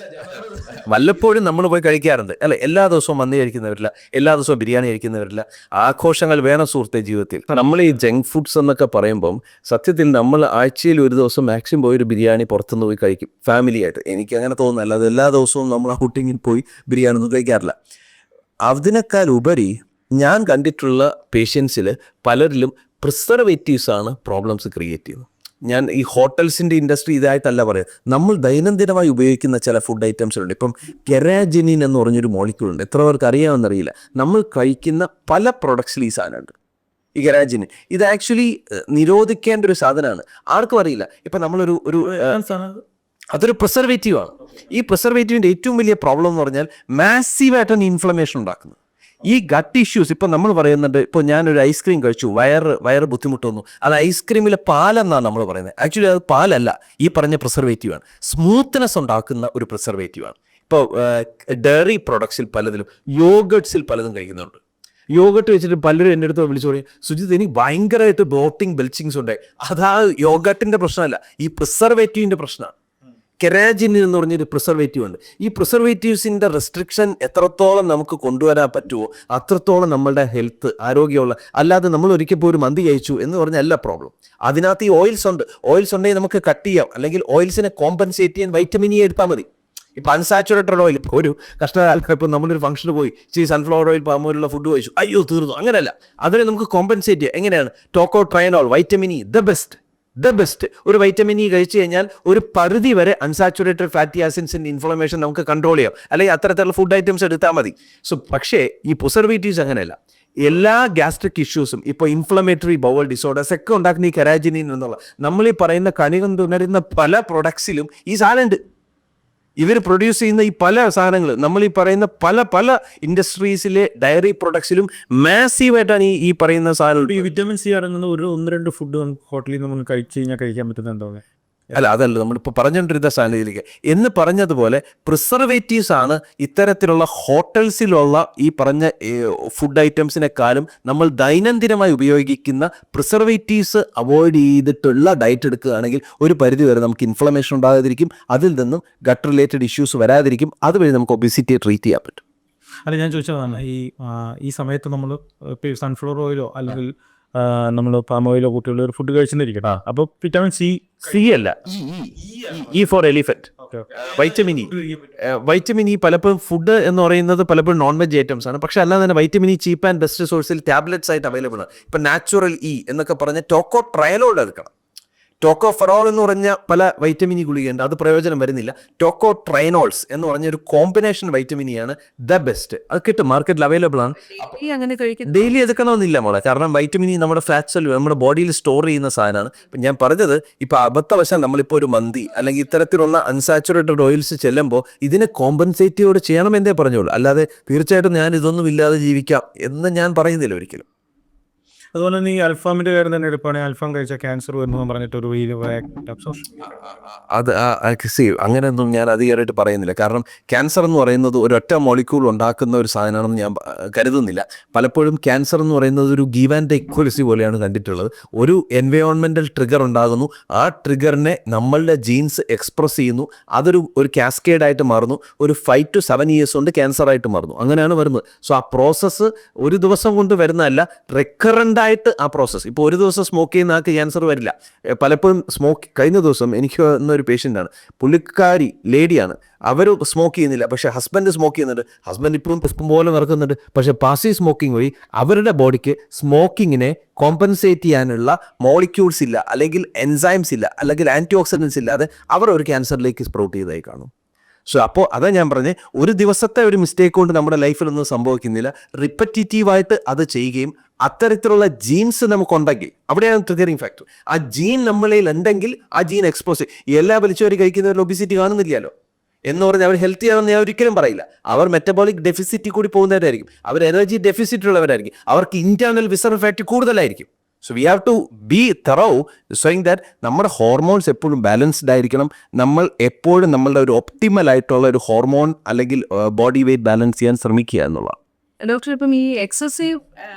വല്ലപ്പോഴും നമ്മൾ പോയി കഴിക്കാറുണ്ട് അല്ലെ. എല്ലാ ദിവസവും മന്തി കഴിക്കുന്നവരില്ല, എല്ലാ ദിവസവും ബിരിയാണി കഴിക്കുന്നവരില്ല. ആഘോഷങ്ങൾ വേണം സുഹൃത്തെ ജീവിതത്തിൽ. നമ്മൾ ഈ ജങ്ക് ഫുഡ്സ് എന്നൊക്കെ പറയുമ്പം സത്യത്തിൽ നമ്മൾ ആഴ്ചയിൽ ഒരു ദിവസം മാക്സിമം പോയി ഒരു ബിരിയാണി പുറത്തുനിന്ന് പോയി കഴിക്കും ഫാമിലി ആയിട്ട്. എനിക്ക് അങ്ങനെ തോന്നുന്നില്ല. അത് എല്ലാ ദിവസവും നമ്മൾ ഔട്ടിങ്ങിൽ പോയി ബിരിയാണി ഒന്നും കഴിക്കാറില്ല. അതിനേക്കാൾ ഉപരി ഞാൻ കണ്ടിട്ടുള്ള പേഷ്യൻസിൽ പലരിലും പ്രിസർവേറ്റീവ്സാണ് പ്രോബ്ലംസ് ക്രിയേറ്റ് ചെയ്യുന്നത്. ഞാൻ ഈ ഹോട്ടൽസിൻ്റെ ഇൻഡസ്ട്രി ഇതായിട്ടല്ല പറയുക, നമ്മൾ ദൈനംദിനമായി ഉപയോഗിക്കുന്ന ചില ഫുഡ് ഐറ്റംസുണ്ട്. ഇപ്പം കെരാജിനിൻ എന്ന് പറഞ്ഞൊരു മോളിക്യൂളുണ്ട്, എത്ര പേർക്ക് അറിയാമെന്നറിയില്ല. നമ്മൾ കഴിക്കുന്ന പല പ്രൊഡക്ട്സിൽ ഈ സാധനമുണ്ട്, ഈ കെരാജിനിൻ. ഇത് ആക്ച്വലി നിരോധിക്കേണ്ട ഒരു സാധനമാണ്, ആർക്കും അറിയില്ല. ഇപ്പം നമ്മളൊരു അതൊരു പ്രിസർവേറ്റീവ് ആണ്. ഈ പ്രിസർവേറ്റീവിൻ്റെ ഏറ്റവും വലിയ പ്രോബ്ലം എന്ന് പറഞ്ഞാൽ മാസീവായിട്ടാണ് ഇൻഫ്ലമേഷൻ ഉണ്ടാക്കുന്നത്. ഈ ഗട്ട് ഇഷ്യൂസ് ഇപ്പം നമ്മൾ പറയുന്നുണ്ട്. ഇപ്പോൾ ഞാനൊരു ഐസ്ക്രീം കഴിച്ചു, വയറ് ബുദ്ധിമുട്ടൊന്നു, അത് ഐസ്ക്രീമിലെ പാലെന്നാണ് നമ്മൾ പറയുന്നത്. ആക്ച്വലി അത് പാലല്ല, ഈ പറഞ്ഞ പ്രിസർവേറ്റീവാണ്. സ്മൂത്ത്നെസ് ഉണ്ടാക്കുന്ന ഒരു പ്രിസർവേറ്റീവാണ്. ഇപ്പോൾ ഡയറി പ്രൊഡക്ട്സിൽ പലതിലും, യോഗട്ട്സിൽ പലതും കഴിക്കുന്നുണ്ട്. യോഗട്ട് വെച്ചിട്ട് പലരും എൻ്റെ അടുത്ത് വിളിച്ചു പറയും, സുജിത് എനിക്ക് ഭയങ്കരമായിട്ട് ബ്ലോട്ടിങ് ബെൽച്ചിങ്സ് ഉണ്ടായി. അതാ യോഗട്ടിൻ്റെ പ്രശ്നമല്ല, ഈ പ്രിസർവേറ്റീവിൻ്റെ പ്രശ്നമാണ്. കെരാജിനിൻ എന്ന് പറഞ്ഞൊരു പ്രിസർവേറ്റീവ് ഉണ്ട്. ഈ പ്രിസർവേറ്റീവ്സിൻ്റെ റെസ്ട്രിക്ഷൻ എത്രത്തോളം നമുക്ക് കൊണ്ടുവരാൻ പറ്റുമോ അത്രത്തോളം നമ്മളുടെ ഹെൽത്ത് ആരോഗ്യമുള്ള. അല്ലാതെ നമ്മൾ ഒരിക്കൽ പോയി ഒരു മന്തി കഴിച്ചു എന്ന് പറഞ്ഞല്ല പ്രോബ്ലം. അതിനകത്ത് ഈ ഓയിൽസ് ഉണ്ടെങ്കിൽ നമുക്ക് കട്ട് ചെയ്യാം, അല്ലെങ്കിൽ ഓയിൽസിനെ കോമ്പൻസേറ്റ് ചെയ്യാൻ വൈറ്റമിൻ ഇ എടുത്താൽ മതി. ഇപ്പം അൺസാച്ചുറേറ്റഡ് ഓയിൽ, ഒരു കഷ്ടകാലം ഇപ്പം നമ്മളൊരു ഫംഗ്ഷന് പോയി സൺഫ്ലവർ ഓയിൽ പാമോയിലുള്ള ഫുഡ് കഴിച്ചു, അയ്യോ തീർന്നു, അങ്ങനെയല്ല. അതിനെ നമുക്ക് കോമ്പൻസേറ്റ് ചെയ്യാം. എങ്ങനെയാണ്? ടോക്കോട്രൈനോൾ, വൈറ്റമിൻ ഇ, ദ ബെസ്റ്റ്. ഒരു വൈറ്റമിൻ ഇ കഴിച്ചു കഴിഞ്ഞാൽ ഒരു പരിധി വരെ അൺസാച്ചുറേറ്റഡ് ഫാറ്റി ആസിഡ്സിൻ്റെ ഇൻഫ്ലമേഷൻ നമുക്ക് കൺട്രോൾ ചെയ്യാം, അല്ലെങ്കിൽ അത്തരത്തിലുള്ള ഫുഡ് ഐറ്റംസ് എടുത്താൽ മതി. പക്ഷേ ഈ പ്രിസർവേറ്റീവ്സ് അങ്ങനെയല്ല. എല്ലാ ഗ്യാസ്ട്രിക് ഇഷ്യൂസും, ഇപ്പോൾ ഇൻഫ്ലമേറ്ററി ബൗവൽ ഡിസോർഡേഴ്സ് ഒക്കെ ഉണ്ടാക്കുന്ന ഈ കെരാജിനിൻ എന്നുള്ള നമ്മൾ ഈ പറയുന്ന കണി കൊണ്ടുവരുന്ന പല പ്രൊഡക്ട്സിലും ഈ സാധനമുണ്ട്. ഇവർ പ്രൊഡ്യൂസ് ചെയ്യുന്ന ഈ പല സാധനങ്ങൾ, നമ്മൾ ഈ പറയുന്ന പല ഇൻഡസ്ട്രീസിലെ ഡയറി പ്രൊഡക്ട്സിലും മാസീവായിട്ടാണ് ഈ പറയുന്ന സാധനം. ഈ വിറ്റമിൻ സി അടങ്ങുന്ന ഒരു 1-2 ഫുഡ് ഹോട്ടലിൽ നമ്മൾ കഴിച്ചു കഴിഞ്ഞാൽ കഴിക്കാൻ പറ്റുന്നുണ്ടോ? അതല്ല നമ്മളിപ്പോൾ പറഞ്ഞുകൊണ്ടിരുന്ന സാധനത്തിലേക്ക് എന്ന് പറഞ്ഞതുപോലെ പ്രിസർവേറ്റീവ്സ് ആണ് ഇത്തരത്തിലുള്ള ഹോട്ടൽസിലുള്ള ഈ പറഞ്ഞ ഫുഡ് ഐറ്റംസിനെക്കാളും നമ്മൾ ദൈനംദിനമായി ഉപയോഗിക്കുന്ന പ്രിസർവേറ്റീവ്സ് അവോയ്ഡ് ചെയ്തിട്ടുള്ള ഡയറ്റ് എടുക്കുകയാണെങ്കിൽ ഒരു പരിധി വരെ നമുക്ക് ഇൻഫ്ലമേഷൻ ഉണ്ടാകാതിരിക്കും, അതിൽ നിന്നും ഗട്ട് റിലേറ്റഡ് ഇഷ്യൂസ് വരാതിരിക്കും. അതുവഴി നമുക്ക് ഒബിസിറ്റിയെ ട്രീറ്റ് ചെയ്യാൻ പറ്റും. അല്ല, ഞാൻ ചോദിച്ചതാണ് ഈ സമയത്ത് നമ്മൾ ഇപ്പോൾ സൺഫ്ലവർ ഓയിലോ അല്ലെങ്കിൽ നമ്മൾ പാം ഓയിലോ കൂട്ടിയുള്ള ഒരു ഫുഡ് കഴിച്ചിരിക്കട്ടെ, അപ്പോൾ വിറ്റാമിൻ സി അല്ല, E for elephant, vitamin E പലപ്പോഴും ഫുഡ് എന്ന് പറയുന്നത് പലപ്പോഴും നോൺ വെജ് ഐറ്റംസ് ആണ്. പക്ഷെ അല്ലാതെ തന്നെ vitamin E cheap and best സോഴ്സിൽ ടാബ്ലറ്റ്സ് ആയിട്ട് അവൈലബിൾ ആണ്. ഇപ്പം നാച്ചുറൽ ഇ എന്നൊക്കെ പറഞ്ഞ ടോക്കോട്രൈനോൾ എടുക്കണം. ടോക്കോഫെറോൾ എന്ന് പറഞ്ഞ പല വൈറ്റമിൻ ഇ ഗുളികയുണ്ട്, അത് പ്രയോജനം വരുന്നില്ല. ടോക്കോട്രൈനോൾസ് എന്ന് പറഞ്ഞ ഒരു കോമ്പിനേഷൻ വൈറ്റമിൻ ഇ ആണ് ദ ബെസ്റ്റ്. അത് കിട്ടും, മാർക്കറ്റിൽ അവൈലബിൾ ആണ്. ഡെയിലി എടുക്കണമെന്നില്ല മോളെ, കാരണം വൈറ്റമിൻ ഇ നമ്മുടെ ഫാറ്റ്സ് നമ്മുടെ ബോഡിയിൽ സ്റ്റോർ ചെയ്യുന്ന സാധനമാണ്. ഇപ്പം ഞാൻ പറഞ്ഞത്, ഇപ്പം അബദ്ധവശാൽ നമ്മളിപ്പോൾ ഒരു മന്തി അല്ലെങ്കിൽ ഇത്തരത്തിലുള്ള അൺസാച്ചുറേറ്റഡ് ഓയിൽസ് ചെല്ലുമ്പോൾ ഇതിനെ കോമ്പൻസേറ്റീവോട് ചെയ്യണമെന്നേ പറഞ്ഞോളൂ. അല്ലാതെ തീർച്ചയായിട്ടും ഞാൻ ഇതൊന്നും ഇല്ലാതെ ജീവിക്കാം എന്ന് ഞാൻ പറയുന്നില്ല ഒരിക്കലും. അതുപോലെ തന്നെ ഈ അൽഫാമിൻ്റെ കാര്യം തന്നെ എടുക്കുകയാണെങ്കിൽ അൽഫാം കഴിച്ചാൽ ക്യാൻസർ വരുന്നു പറഞ്ഞിട്ടൊരു അത് അങ്ങനെയൊന്നും ഞാൻ അധികമായിട്ട് പറയുന്നില്ല. കാരണം ക്യാൻസർ എന്ന് പറയുന്നത് ഒരൊറ്റ മോളിക്യൂൾ ഉണ്ടാക്കുന്ന ഒരു സാധനമാണെന്ന് ഞാൻ കരുതുന്നില്ല. പലപ്പോഴും ക്യാൻസർ എന്ന് പറയുന്നത് ഒരു ഗീവ് ആൻഡ് ടേക്ക് പോളിസി പോലെയാണ് കണ്ടിട്ടുള്ളത്. ഒരു എൻവയോൺമെൻറ്റൽ ട്രിഗർ ഉണ്ടാകുന്നു, ആ ട്രിഗറിനെ നമ്മളുടെ ജീൻസ് എക്സ്പ്രസ് ചെയ്യുന്നു, ഒരു കാസ്കേഡായിട്ട് മാറുന്നു. ഒരു 5 to 7 years കൊണ്ട് ക്യാൻസറായിട്ട് മാറുന്നു, അങ്ങനെയാണ് വരുന്നത്. സോ ആ പ്രോസസ്സ് ഒരു ദിവസം കൊണ്ട് വരുന്നതല്ല, റെക്കറൻ്റ് ആയിട്ട് ആ പ്രോസസ്സ്. ഇപ്പോൾ ഒരു ദിവസം സ്മോക്ക് ചെയ്യുന്ന ആൾക്ക് ക്യാൻസർ വരില്ല. പലപ്പോഴും കഴിഞ്ഞ ദിവസം എനിക്ക് വന്നൊരു പേഷ്യൻ്റാണ്, പുള്ളിക്കാരി ലേഡിയാണ്, അവർ സ്മോക്ക് ചെയ്യുന്നില്ല, പക്ഷേ ഹസ്ബൻഡ് സ്മോക്ക് ചെയ്യുന്നുണ്ട്. ഹസ്ബൻഡ് ഇപ്പോഴും പുഷ്പം പോലെ നടക്കുന്നുണ്ട്, പക്ഷേ പാസീവ് സ്മോക്കിംഗ് വഴി അവരുടെ ബോഡിക്ക് സ്മോക്കിങ്ങിനെ കോമ്പൻസേറ്റ് ചെയ്യാനുള്ള മോളിക്യൂൾസ് ഇല്ല, അല്ലെങ്കിൽ എൻസൈംസ് ഇല്ല, അല്ലെങ്കിൽ ആൻറ്റി ഓക്സിഡൻസ് ഇല്ലാതെ അവർ ഒരു ക്യാൻസറിലേക്ക് സ്പ്രൗട്ട് ചെയ്തതായി കാണും. സോ അപ്പോൾ അതാ ഞാൻ പറഞ്ഞത്, ഒരു ദിവസത്തെ ഒരു മിസ്റ്റേക്ക് കൊണ്ട് നമ്മുടെ ലൈഫിലൊന്നും സംഭവിക്കുന്നില്ല. റിപ്പറ്റീറ്റീവായിട്ട് അത് ചെയ്യുകയും അത്തരത്തിലുള്ള ജീൻസ് നമുക്കുണ്ടെങ്കിൽ, അവിടെയാണ് ട്രിഗറിങ് ഫാക്ടർ. ആ ജീൻ നമ്മളിൽ ഉണ്ടെങ്കിൽ ആ ജീൻ എക്സ്പോസ് എല്ലാ വലിച്ചവർ കഴിക്കുന്നവരിൽ ഒബിസിറ്റി കാണുന്നില്ലല്ലോ എന്ന് പറഞ്ഞാൽ അവർ ഹെൽത്തി ആണെന്ന് ഞാൻ ഒരിക്കലും പറയില്ല. അവർ മെറ്റബോളിക് ഡെഫിസിറ്റി കൂടി പോകുന്നവരായിരിക്കും, അവർ എനർജി ഡെഫിസിറ്റ് ഉള്ളവരായിരിക്കും, അവർക്ക് ഇന്റേണൽ വിസറൽ ഫാറ്റ് കൂടുതലായിരിക്കും. So we have to be thorough saying that നമ്മുടെ ഹോർമോൺസ് എപ്പോഴും ബാലൻസ്ഡ് ആയിരിക്കണം. നമ്മൾ എപ്പോഴും നമ്മളുടെ ഒരു ഒപ്റ്റിമൽ ആയിട്ടുള്ള ഒരു ഹോർമോൺ അല്ലെങ്കിൽ ബോഡി വെയ്റ്റ് ബാലൻസ് ചെയ്യാൻ ശ്രമിക്കുക എന്നുള്ളതാണ്. ഡോക്ടർ, ഇപ്പം ഈ എക്സസീവ്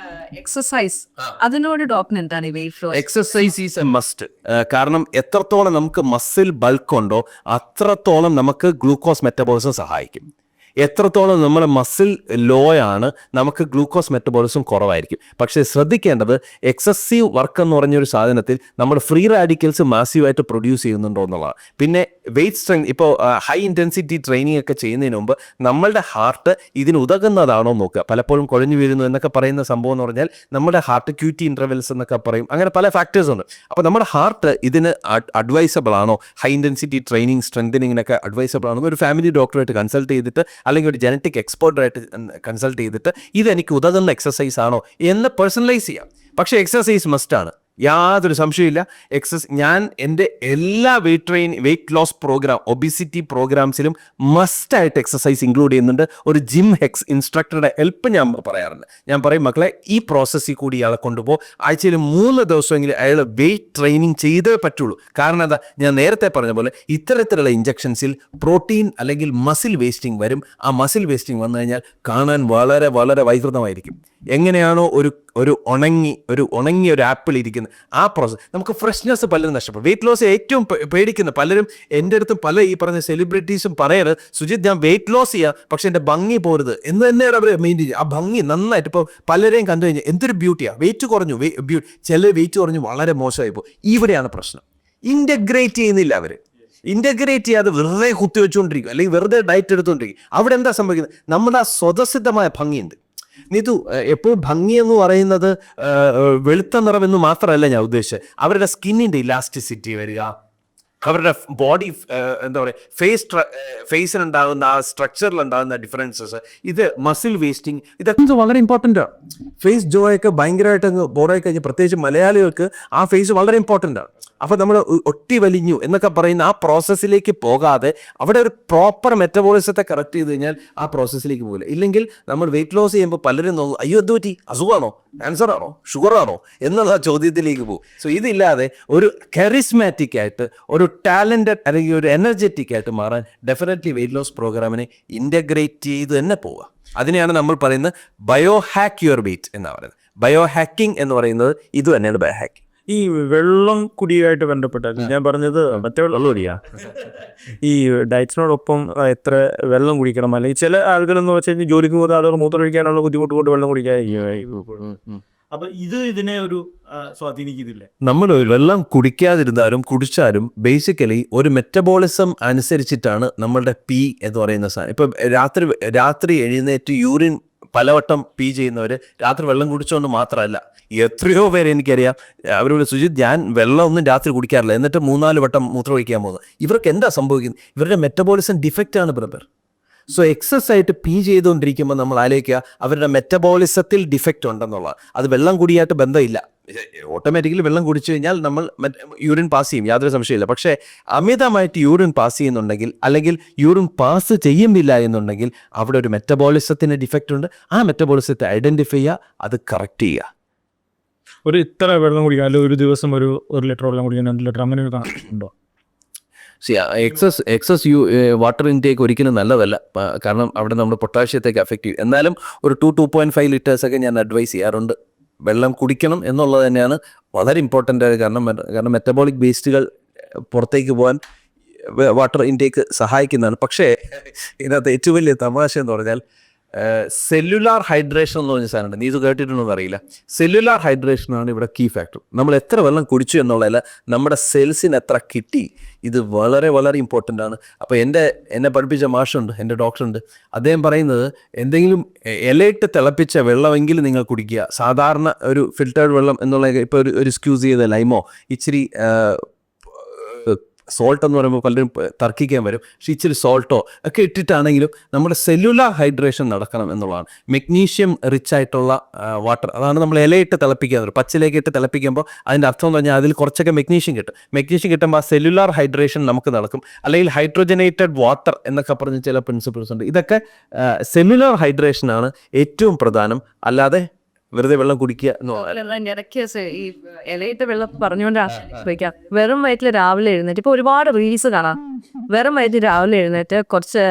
എക്സസൈസ് അതിനോട് ഡോക്ടറിന് എന്താണ് ഈ weight flow? Exercise is a must. കാരണം എത്രത്തോളം നമുക്ക് മസിൽ ബൾക്ക് ഉണ്ടോ അത്രത്തോളം നമുക്ക് ഗ്ലൂക്കോസ് മെറ്റബോളിസം സഹായിക്കും. എത്രത്തോളം നമ്മുടെ മസിൽ ലോ ആണ് നമുക്ക് ഗ്ലൂക്കോസ് മെറ്റബോളിസം കുറവായിരിക്കും. പക്ഷേ ശ്രദ്ധിക്കേണ്ടത് എക്സസീവ് വർക്ക് എന്ന് പറഞ്ഞൊരു സാധനത്തിൽ നമ്മുടെ ഫ്രീ റാഡിക്കൽസ് മാസീവായിട്ട് പ്രൊഡ്യൂസ് ചെയ്യുന്നുണ്ടോ എന്നുള്ളതാണ്. പിന്നെ വെയിറ്റ് സ്ട്രെങ്ത്, ഇപ്പോൾ ഹൈ ഇൻറ്റൻസിറ്റി ട്രെയിനിങ് ഒക്കെ ചെയ്യുന്നതിന് മുമ്പ് നമ്മളുടെ ഹാർട്ട് ഇതിന് ഉതകുന്നതാണോ നോക്കുക. പലപ്പോഴും കുഴഞ്ഞു വീഴുന്നു എന്നൊക്കെ പറയുന്ന സംഭവം എന്ന് പറഞ്ഞാൽ നമ്മുടെ ഹാർട്ട് ക്യൂറ്റി ഇൻ്റർവെൽസ് എന്നൊക്കെ പറയും, അങ്ങനെ പല ഫാക്ടേഴ്സ് ഉണ്ട്. അപ്പോൾ നമ്മുടെ ഹാർട്ട് ഇതിന് അഡ്വൈസബിൾ ആണോ, ഹൈ ഇൻറ്റൻസിറ്റി ട്രെയിനിങ് സ്ട്രെങ്തനിങ്ങിനൊക്കെ അഡ്വൈസബിൾ ആണോ, ഒരു ഫാമിലി ഡോക്ടറായിട്ട് കൺസൾട്ട് ചെയ്തിട്ട് അല്ലെങ്കിൽ ഒരു ജനറ്റിക് എക്സ്പേർട്ടായിട്ട് കൺസൾട്ട് ചെയ്തിട്ട് ഇതെനിക്ക് ഉതകുന്ന എക്സസൈസ് ആണോ എന്ന് പേഴ്സണലൈസ് ചെയ്യാം. പക്ഷേ എക്സസൈസ് മസ്റ്റാണ്, യാതൊരു സംശയമില്ല. ഞാൻ എൻ്റെ എല്ലാ വെയിറ്റ് ലോസ് പ്രോഗ്രാം, ഒബിസിറ്റി പ്രോഗ്രാംസിലും മസ്റ്റായിട്ട് എക്സസൈസ് ഇൻക്ലൂഡ് ചെയ്യുന്നുണ്ട്. ഒരു ജിം ഇൻസ്ട്രക്ടറുടെ ഹെൽപ്പ് ഞാൻ പറയാറുണ്ട്. ഞാൻ പറയും, മക്കളെ ഈ പ്രോസസ്സിൽ കൂടി ഇയാളെ കൊണ്ടുപോകും, ആഴ്ചയിൽ 3 ദിവസമെങ്കിലും അയാൾ വെയിറ്റ് ട്രെയിനിങ് ചെയ്തേ പറ്റുള്ളൂ. കാരണം എന്താ, ഞാൻ നേരത്തെ പറഞ്ഞ പോലെ ഇത്തരത്തിലുള്ള ഇഞ്ചക്ഷൻസിൽ പ്രോട്ടീൻ അല്ലെങ്കിൽ മസിൽ വേസ്റ്റിംഗ് വരും. ആ മസിൽ വേസ്റ്റിംഗ് വന്നു കഴിഞ്ഞാൽ കാണാൻ വളരെ വളരെ വൈകൃതമായിരിക്കും. എങ്ങനെയാണോ ഒരു ഉണങ്ങിയ ഒരു ആപ്പിൾ ഇരിക്കുന്നത്, ആ പ്രോസസ്സ് നമുക്ക് ഫ്രഷ്നെസ് പലരും നഷ്ടപ്പെടും. വെയിറ്റ് ലോസ് ഏറ്റവും പേടിക്കുന്ന പലരും എൻ്റെ അടുത്തും പല ഈ പറഞ്ഞ സെലിബ്രിറ്റീസും പറയരുത്, സുജിത് ഞാൻ വെയിറ്റ് ലോസ് ചെയ്യാം പക്ഷെ എൻ്റെ ഭംഗി പോരുത് എന്ന് തന്നെയാണ് അവർ മെയിൻറ്റെയിൻ ചെയ്യുക. ആ ഭംഗി നന്നായിട്ട് ഇപ്പോൾ പലരെയും കണ്ടു കഴിഞ്ഞാൽ എന്തൊരു ബ്യൂട്ടിയാണ്, വെയിറ്റ് കുറഞ്ഞു, ചില വെയിറ്റ് കുറഞ്ഞു വളരെ മോശമായി പോകും. ഇവിടെയാണ് പ്രശ്നം. ഇൻ്റഗ്രേറ്റ് ചെയ്യുന്നില്ല അവർ. ഇൻ്റഗ്രേറ്റ് ചെയ്യാതെ വെറുതെ കുത്തിവെച്ചുകൊണ്ടിരിക്കും അല്ലെങ്കിൽ വെറുതെ ഡയറ്റ് എടുത്തുകൊണ്ടിരിക്കും. അവിടെ എന്താ സംഭവിക്കുന്നത്, നമ്മുടെ ആ സ്വതസിദ്ധമായ ഭംഗിയുണ്ട്. നീതു, എപ്പോഴും ഭംഗി എന്ന് പറയുന്നത് വെളുത്ത നിറമെന്ന് മാത്രമല്ല ഞാൻ ഉദ്ദേശിച്ചത്. അവരുടെ സ്കിന്നിൻ്റെ ഇലാസ്റ്റിസിറ്റി വരിക, അവരുടെ ബോഡി എന്താ പറയുക, ഫേസിനുണ്ടാകുന്ന ആ സ്ട്രക്ചറിലുണ്ടാകുന്ന ഡിഫറൻസസ്, ഇത് മസിൽ വേസ്റ്റിംഗ്, ഇതൊക്കെ വളരെ ഇമ്പോർട്ടൻ്റ് ആണ്. ഫേസ് ജോ ഒക്കെ ഭയങ്കരമായിട്ട് അങ്ങ് ബോറായി കഴിഞ്ഞാൽ പ്രത്യേകിച്ച് മലയാളികൾക്ക് ആ ഫേസ് വളരെ ഇമ്പോർട്ടൻ്റ് ആണ്. അപ്പോൾ നമ്മൾ ഒട്ടി വലിഞ്ഞു എന്നൊക്കെ പറയുന്ന ആ പ്രോസസ്സിലേക്ക് പോകാതെ അവിടെ ഒരു പ്രോപ്പർ മെറ്റബോളിസത്തെ കറക്റ്റ് ചെയ്ത് കഴിഞ്ഞാൽ ആ പ്രോസസ്സിലേക്ക് പോകില്ല. ഇല്ലെങ്കിൽ നമ്മൾ വെയിറ്റ് ലോസ് ചെയ്യുമ്പോൾ പലരും നോക്കും, അയ്യോ എന്ത് പറ്റി, അസുഖമാണോ, ക്യാൻസർ ആണോ, ഷുഗർ ആണോ എന്നുള്ള ചോദ്യത്തിലേക്ക് പോകും. സോ ഇതില്ലാതെ ഒരു കരിസ്മാറ്റിക് ആയിട്ട്, ഒരു ടാലൻറ്റഡ് അല്ലെങ്കിൽ ഒരു എനർജറ്റിക് ആയിട്ട് മാറാൻ ഡെഫിനറ്റ്ലി വെയിറ്റ് ലോസ് പ്രോഗ്രാമിനെ ഇൻ്റഗ്രേറ്റ് ചെയ്ത് തന്നെ പോവുക. അതിനെയാണ് നമ്മൾ പറയുന്നത് ബയോ ഹാക്ക് യുവർ വെയിറ്റ് എന്നാണ് പറയുന്നത്. ബയോ ഹാക്കിംഗ് എന്ന് പറയുന്നത് ഇത് തന്നെയാണ് ബയോ ഹാക്കിംഗ്. ഈ വെള്ളം കുടിയായിട്ട് ബന്ധപ്പെട്ടാൽ ഞാൻ പറഞ്ഞത് മറ്റേ വെള്ളം കുടിയാ, ഈ ഡയറ്റിനോടൊപ്പം എത്ര വെള്ളം കുടിക്കണം, അല്ലെങ്കിൽ ചില ആളുകളെന്ന് വെച്ച് കഴിഞ്ഞാൽ ജോലിക്ക് പോകുന്ന ആളുകൾ മൂത്രം ഒഴിക്കാനുള്ള ബുദ്ധിമുട്ട് കൊണ്ട് വെള്ളം കുടിക്കാൻ, അപ്പൊ ഇതിനെ ഒരു സ്വാധീനിക്കുന്നില്ലേ? നമ്മൾ വെള്ളം കുടിക്കാതിരുന്നാലും കുടിച്ചാലും ബേസിക്കലി ഒരു മെറ്റബോളിസം അനുസരിച്ചിട്ടാണ് നമ്മളുടെ പി എന്ന് പറയുന്ന സാധനം. ഇപ്പം രാത്രി എഴുന്നേറ്റ് യൂറിൻ പലവട്ടം പി ചെയ്യുന്നവർ രാത്രി വെള്ളം കുടിച്ചുകൊണ്ട് മാത്രമല്ല, എത്രയോ പേര് എനിക്കറിയാം അവരോട്, സുജിത് ഞാൻ വെള്ളം ഒന്നും രാത്രി കുടിക്കാറില്ല എന്നിട്ട് 3-4 വട്ടം മൂത്രം ഒഴിക്കാൻ പോകുന്നത്. ഇവർക്ക് എന്താ സംഭവിക്കുന്നത്, ഇവരുടെ മെറ്റബോളിസം ഡിഫക്റ്റ് ആണ് ബ്രദർ. സോ എക്സസ് ആയിട്ട് പി ചെയ്തുകൊണ്ടിരിക്കുമ്പോൾ നമ്മൾ ആലോചിക്കുക അവരുടെ മെറ്റബോളിസത്തിൽ ഡിഫക്റ്റ് ഉണ്ടെന്നുള്ളത്. അത് വെള്ളം കുടിയായിട്ട് ബന്ധമില്ല. ഓട്ടോമാറ്റിക്കലി വെള്ളം കുടിച്ചു കഴിഞ്ഞാൽ നമ്മൾ യൂറിൻ പാസ് ചെയ്യും, യാതൊരു സംശയമില്ല. പക്ഷേ അമിതമായിട്ട് യൂറിൻ പാസ് ചെയ്യുന്നുണ്ടെങ്കിൽ അല്ലെങ്കിൽ യൂറിൻ പാസ് ചെയ്യുന്നില്ല എന്നുണ്ടെങ്കിൽ അവിടെ ഒരു മെറ്റബോളിസത്തിന് ഡിഫക്റ്റ് ഉണ്ട്. ആ മെറ്റബോളിസത്തെ ഐഡൻറ്റിഫൈ ചെയ്യുക, അത് കറക്റ്റ് ചെയ്യുക. ഒരു ഇത്ര വെള്ളം കുടിക്കുക, അല്ലെങ്കിൽ ഒരു ദിവസം ഒരു ലിറ്റർ വെള്ളം കുടിക്കാൻ 2 ലിറ്റർ അങ്ങനെ ഒരു കണക്കുണ്ടോ? എക്സസ് വാട്ടർ ഇൻടേക്ക് ഒരിക്കലും നല്ലതല്ല. കാരണം അവിടെ നമ്മൾ പൊട്ടാഷ്യത്തേക്ക് അഫക്റ്റ് ചെയ്യും. എന്നാലും ഒരു 2.5 ലിറ്റേഴ്സൊക്കെ ഞാൻ അഡ്വൈസ് ചെയ്യാറുണ്ട്. വെള്ളം കുടിക്കണം എന്നുള്ളത് തന്നെയാണ് വളരെ ഇമ്പോർട്ടൻ്റ് ആയ കാരണം മെറ്റബോളിക് വേസ്റ്റുകൾ പുറത്തേക്ക് പോകാൻ വാട്ടർ ഇൻടേക്ക് സഹായിക്കുന്നതാണ്. പക്ഷേ ഇതിനകത്ത് ഏറ്റവും വലിയ തമാശ എന്ന് പറഞ്ഞാൽ സെല്ലുലാർ ഹൈഡ്രേഷൻ എന്ന് പറഞ്ഞ സാധനമുണ്ട്. നീ ഇത് കേട്ടിട്ടുണ്ടോന്ന് അറിയില്ല. സെല്ലുലാർ ഹൈഡ്രേഷനാണ് ഇവിടെ കീ ഫാക്ടർ. നമ്മൾ എത്ര വെള്ളം കുടിച്ചു എന്നുള്ളതല്ല, നമ്മുടെ സെൽസിന് എത്ര കിട്ടി, ഇത് വളരെ വളരെ ഇമ്പോർട്ടൻ്റ് ആണ്. അപ്പോൾ എന്നെ പഠിപ്പിച്ച മാഷുണ്ട്, എൻ്റെ ഡോക്ടറുണ്ട്, അദ്ദേഹം പറയുന്നത് എന്തെങ്കിലും ഇലയിട്ട് തിളപ്പിച്ച വെള്ളമെങ്കിലും നിങ്ങൾ കുടിക്കുക. സാധാരണ ഒരു ഫിൽറ്റേർഡ് വെള്ളം എന്നുള്ള ഇപ്പോൾ ഒരു സ്ക്യൂസ് ചെയ്ത ലൈമോ ഇച്ചിരി സോൾട്ട് എന്ന് പറയുമ്പോൾ പലരും തർക്കിക്കാൻ വരും. പക്ഷേ ഇച്ചിരി സോൾട്ടോ ഒക്കെ ഇട്ടിട്ടാണെങ്കിലും നമ്മുടെ സെല്ലുലാർ ഹൈഡ്രേഷൻ നടക്കണം എന്നുള്ളതാണ്. മെഗ്നീഷ്യം റിച്ച് ആയിട്ടുള്ള വാട്ടർ, അതാണ് നമ്മൾ ഇലയിട്ട് തിളപ്പിക്കുക. പച്ചിലേക്ക് ഇട്ട് തിളപ്പിക്കുമ്പോൾ അതിൻ്റെ അർത്ഥം എന്ന് പറഞ്ഞാൽ അതിൽ കുറച്ചൊക്കെ മെഗ്നീഷ്യം കിട്ടും. മെഗ്നീഷ്യം കിട്ടുമ്പോൾ ആ സെല്ലുലാർ ഹൈഡ്രേഷൻ നമുക്ക് നടക്കും. അല്ലെങ്കിൽ ഹൈഡ്രോജനേറ്റഡ് വാട്ടർ എന്നൊക്കെ പറഞ്ഞ് ചില പ്രിൻസിപ്പിൾസ് ഉണ്ട്. ഇതൊക്കെ സെല്ലുലാർ ഹൈഡ്രേഷനാണ് ഏറ്റവും പ്രധാനം, അല്ലാതെ വെറുതെ വെള്ളം കുടിക്കുക എന്ന് പറഞ്ഞാൽ. ഇടയ്ക്ക് ഈ ഇലയിട്ട് വെള്ളം പറഞ്ഞുകൊണ്ടാണ് ചോദിക്കാം. വെറും വയറ്റിൽ രാവിലെ എഴുന്നേറ്റ് ഇപ്പോൾ ഒരുപാട് റീൽസ് കാണാം. വെറും വയറ്റിൽ രാവിലെ എഴുന്നേറ്റ് കുറച്ച്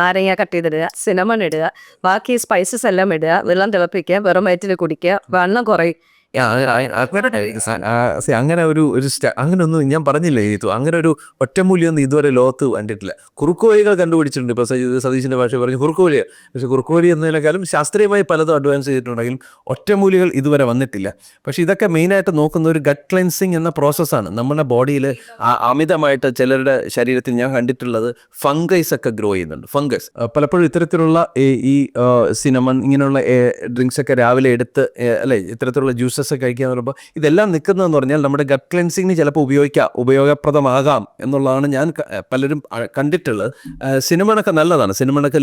നാരങ്ങ കട്ട് ചെയ്തിടുക, സിനമൺ ഇടുക, ബാക്കി സ്പൈസസ് എല്ലാം ഇടുക, വെള്ളം തിളപ്പിക്കുക, വെറും വയറ്റിൽ കുടിക്കുക, വണ്ണം കുറയും. അങ്ങനെ അങ്ങനെയൊന്നും ഞാൻ പറഞ്ഞില്ലേ ഇത്, അങ്ങനെ ഒരു ഒറ്റമൂല്യമൊന്നും ഇതുവരെ ലോകത്ത് കണ്ടിട്ടില്ല. കുറുക്കുവലികൾ കണ്ടുപിടിച്ചിട്ടുണ്ട്. ഇപ്പോൾ സതീശിൻ്റെ ഭാഷ പറഞ്ഞു കുറുക്കുവലി, പക്ഷേ കുറുക്കുവലി എന്നതിനേക്കാളും ശാസ്ത്രീയമായി പലതും അഡ്വാൻസ് ചെയ്തിട്ടുണ്ടെങ്കിലും ഒറ്റമൂലികൾ ഇതുവരെ വന്നിട്ടില്ല. പക്ഷേ ഇതൊക്കെ മെയിനായിട്ട് നോക്കുന്ന ഒരു ഗട്ട് ക്ലെൻസിങ് എന്ന പ്രോസസ്സാണ്. നമ്മുടെ ബോഡിയിൽ അമിതമായിട്ട് ചിലരുടെ ശരീരത്തിൽ ഞാൻ കണ്ടിട്ടുള്ളത് ഫംഗൈസ് ഒക്കെ ഗ്രോ ചെയ്യുന്നുണ്ട്. ഫംഗസ് പലപ്പോഴും ഇത്തരത്തിലുള്ള ഈ സിനമൺ ഇങ്ങനെയുള്ള ഡ്രിങ്ക്സ് ഒക്കെ രാവിലെ എടുത്ത് അല്ലെ ഇത്തരത്തിലുള്ള ജ്യൂസസ് കഴിക്കുക എന്ന് പറയുമ്പോൾ ഇതെല്ലാം നിൽക്കുന്നതെന്ന് പറഞ്ഞാൽ നമ്മുടെ ഗട്ട് ക്ലെൻസിങ്ങിന് ചിലപ്പോൾ ഉപയോഗപ്രദമാകാം എന്നുള്ളതാണ് ഞാൻ പലരും കണ്ടിട്ടുള്ളത്. സിനമണൊക്കെ നല്ലതാണ്. സിനമണൊക്കെ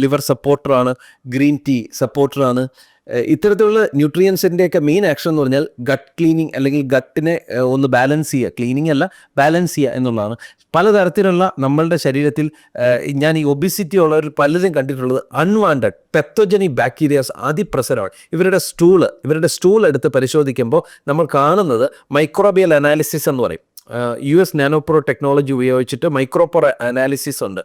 ലിവർ സപ്പോർട്ടറാണ്, ഗ്രീൻ ടീ സപ്പോർട്ടറാണ്. ഇത്തരത്തിലുള്ള ന്യൂട്രിയൻസിൻ്റെയൊക്കെ മെയിൻ ആക്ഷൻ എന്ന് പറഞ്ഞാൽ ഗട്ട് ക്ലീനിങ്, അല്ലെങ്കിൽ ഗട്ടിനെ ഒന്ന് ബാലൻസ് ചെയ്യുക. ക്ലീനിങ് അല്ല, ബാലൻസ് ചെയ്യുക എന്നുള്ളതാണ്. പലതരത്തിലുള്ള നമ്മളുടെ ശരീരത്തിൽ ഞാൻ ഈ ഒബിസിറ്റി ഉള്ളവർ പലരും കണ്ടിട്ടുള്ളത് അൺവാണ്ടഡ് പെത്തോജനിക് ബാക്ടീരിയാസ് അതിപ്രസരമാണ്. ഇവരുടെ സ്റ്റൂൾ എടുത്ത് പരിശോധിക്കുമ്പോൾ നമ്മൾ കാണുന്നത് മൈക്രോബിയൽ അനാലിസിസ് എന്ന് പറയും. US നാനോപ്രോ ടെക്നോളജി ഉപയോഗിച്ചിട്ട് മൈക്രോബയോം അനാലിസിസ് ഉണ്ട്.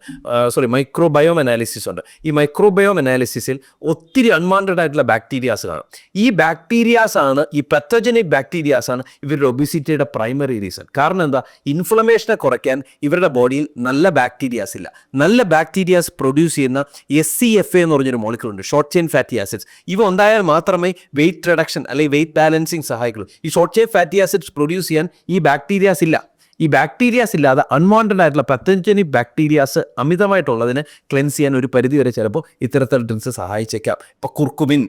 ഈ മൈക്രോബയോം അനാലിസിസിൽ ഒത്തിരി അൺവാണ്ടഡ് ആയിട്ടുള്ള ബാക്ടീരിയാസ് കാണും. ഈ ബാക്ടീരിയാസ് ആണ്, ഈ പെത്തോജനിക് ബാക്ടീരിയാസ് ആണ് ഇവരുടെ ഒബിസിറ്റിയുടെ പ്രൈമറി റീസൺ. കാരണം എന്താ? ഇൻഫ്ലമേഷനെ കുറയ്ക്കാൻ ഇവരുടെ ബോഡിയിൽ നല്ല ബാക്ടീരിയാസ് ഇല്ല. നല്ല ബാക്ടീരിയാസ് പ്രൊഡ്യൂസ് ചെയ്യുന്ന SCFA എന്ന് പറഞ്ഞൊരു മോളിക്യൂൾ ഉണ്ട്, ഷോർട്ട് ചെയിൻ ഫാറ്റി ആസിഡ്സ്. ഇവ ഉണ്ടായാൽ മാത്രമേ വെയിറ്റ് റിഡക്ഷൻ അല്ലെങ്കിൽ വെയിറ്റ് ബാലൻസിങ് സഹായിക്കുള്ളൂ. ഈ short chain fatty acids produce ചെയ്യാൻ ഈ ബാക്ടീരിയാസ് ഇല്ല. ഈ ബാക്ടീരിയാസ് ഇല്ലാതെ അൺവാണ്ടഡ് ആയിട്ടുള്ള പത്തഞ്ചനിക് ബാക്ടീരിയാസ് അമിതമായിട്ടുള്ളതിനെ ക്ലെൻസ് ചെയ്യാൻ ഒരു പരിധി വരെ ചിലപ്പോൾ ഇത്തരത്തിലുള്ള ഡ്രിങ്ക്സ് സഹായിച്ചേക്കാം. ഇപ്പോൾ കുർക്കുമിൻ,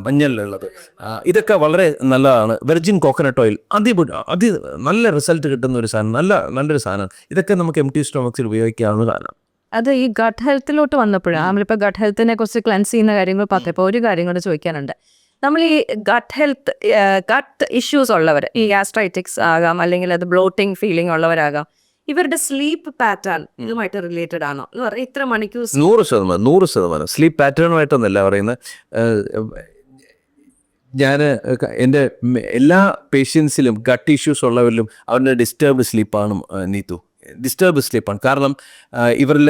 മഞ്ഞളിലുള്ളത്, ഇതൊക്കെ വളരെ നല്ലതാണ്. വെർജിൻ കോക്കനട്ട് ഓയിൽ നല്ല റിസൾട്ട് കിട്ടുന്ന ഒരു സാധനം, നല്ലൊരു സാധനമാണ്. ഇതൊക്കെ നമുക്ക് എംപ്റ്റി സ്റ്റൊമക്സിൽ ഉപയോഗിക്കാവുന്നതാണ്. അത് ഈ ഗട്ട് ഹെൽത്തിലോട്ട് വന്നപ്പോഴാണ് നമ്മളിപ്പോൾ ഗട്ട് ഹെൽത്തിനെ കുറിച്ച് ക്ലെൻസ് ചെയ്യുന്ന കാര്യങ്ങൾ പറഞ്ഞപ്പോൾ ഒരു കാര്യം കൂടെ ചോദിക്കാനുണ്ട്. നമ്മൾ ഈ ഗട്ട് ഇഷ്യൂസ് ഉള്ളവർ, ഈ ഗ്യാസ്ട്രൈറ്റിക്സ് ആകാം, അല്ലെങ്കിൽ അത് ബ്ലോട്ടിങ് ഫീലിംഗ് ഉള്ളവരാകാം, ഇവരുടെ സ്ലീപ്പ് പാറ്റേൺ ഇതുമായിട്ട് റിലേറ്റഡ് ആണോ എന്ന് പറഞ്ഞാൽ ഇത്ര മണിക്കൂർ? 100% സ്ലീപ്പ് പാറ്റേണുമായിട്ടൊന്നല്ല പറയുന്നത്. ഞാൻ എൻ്റെ എല്ലാ പേഷ്യൻസിലും ഗട്ട് ഇഷ്യൂസ് ഉള്ളവരിലും അവരുടെ ഡിസ്റ്റർബ്ഡ് സ്ലീപ്പാണ്. കാരണം ഇവരിൽ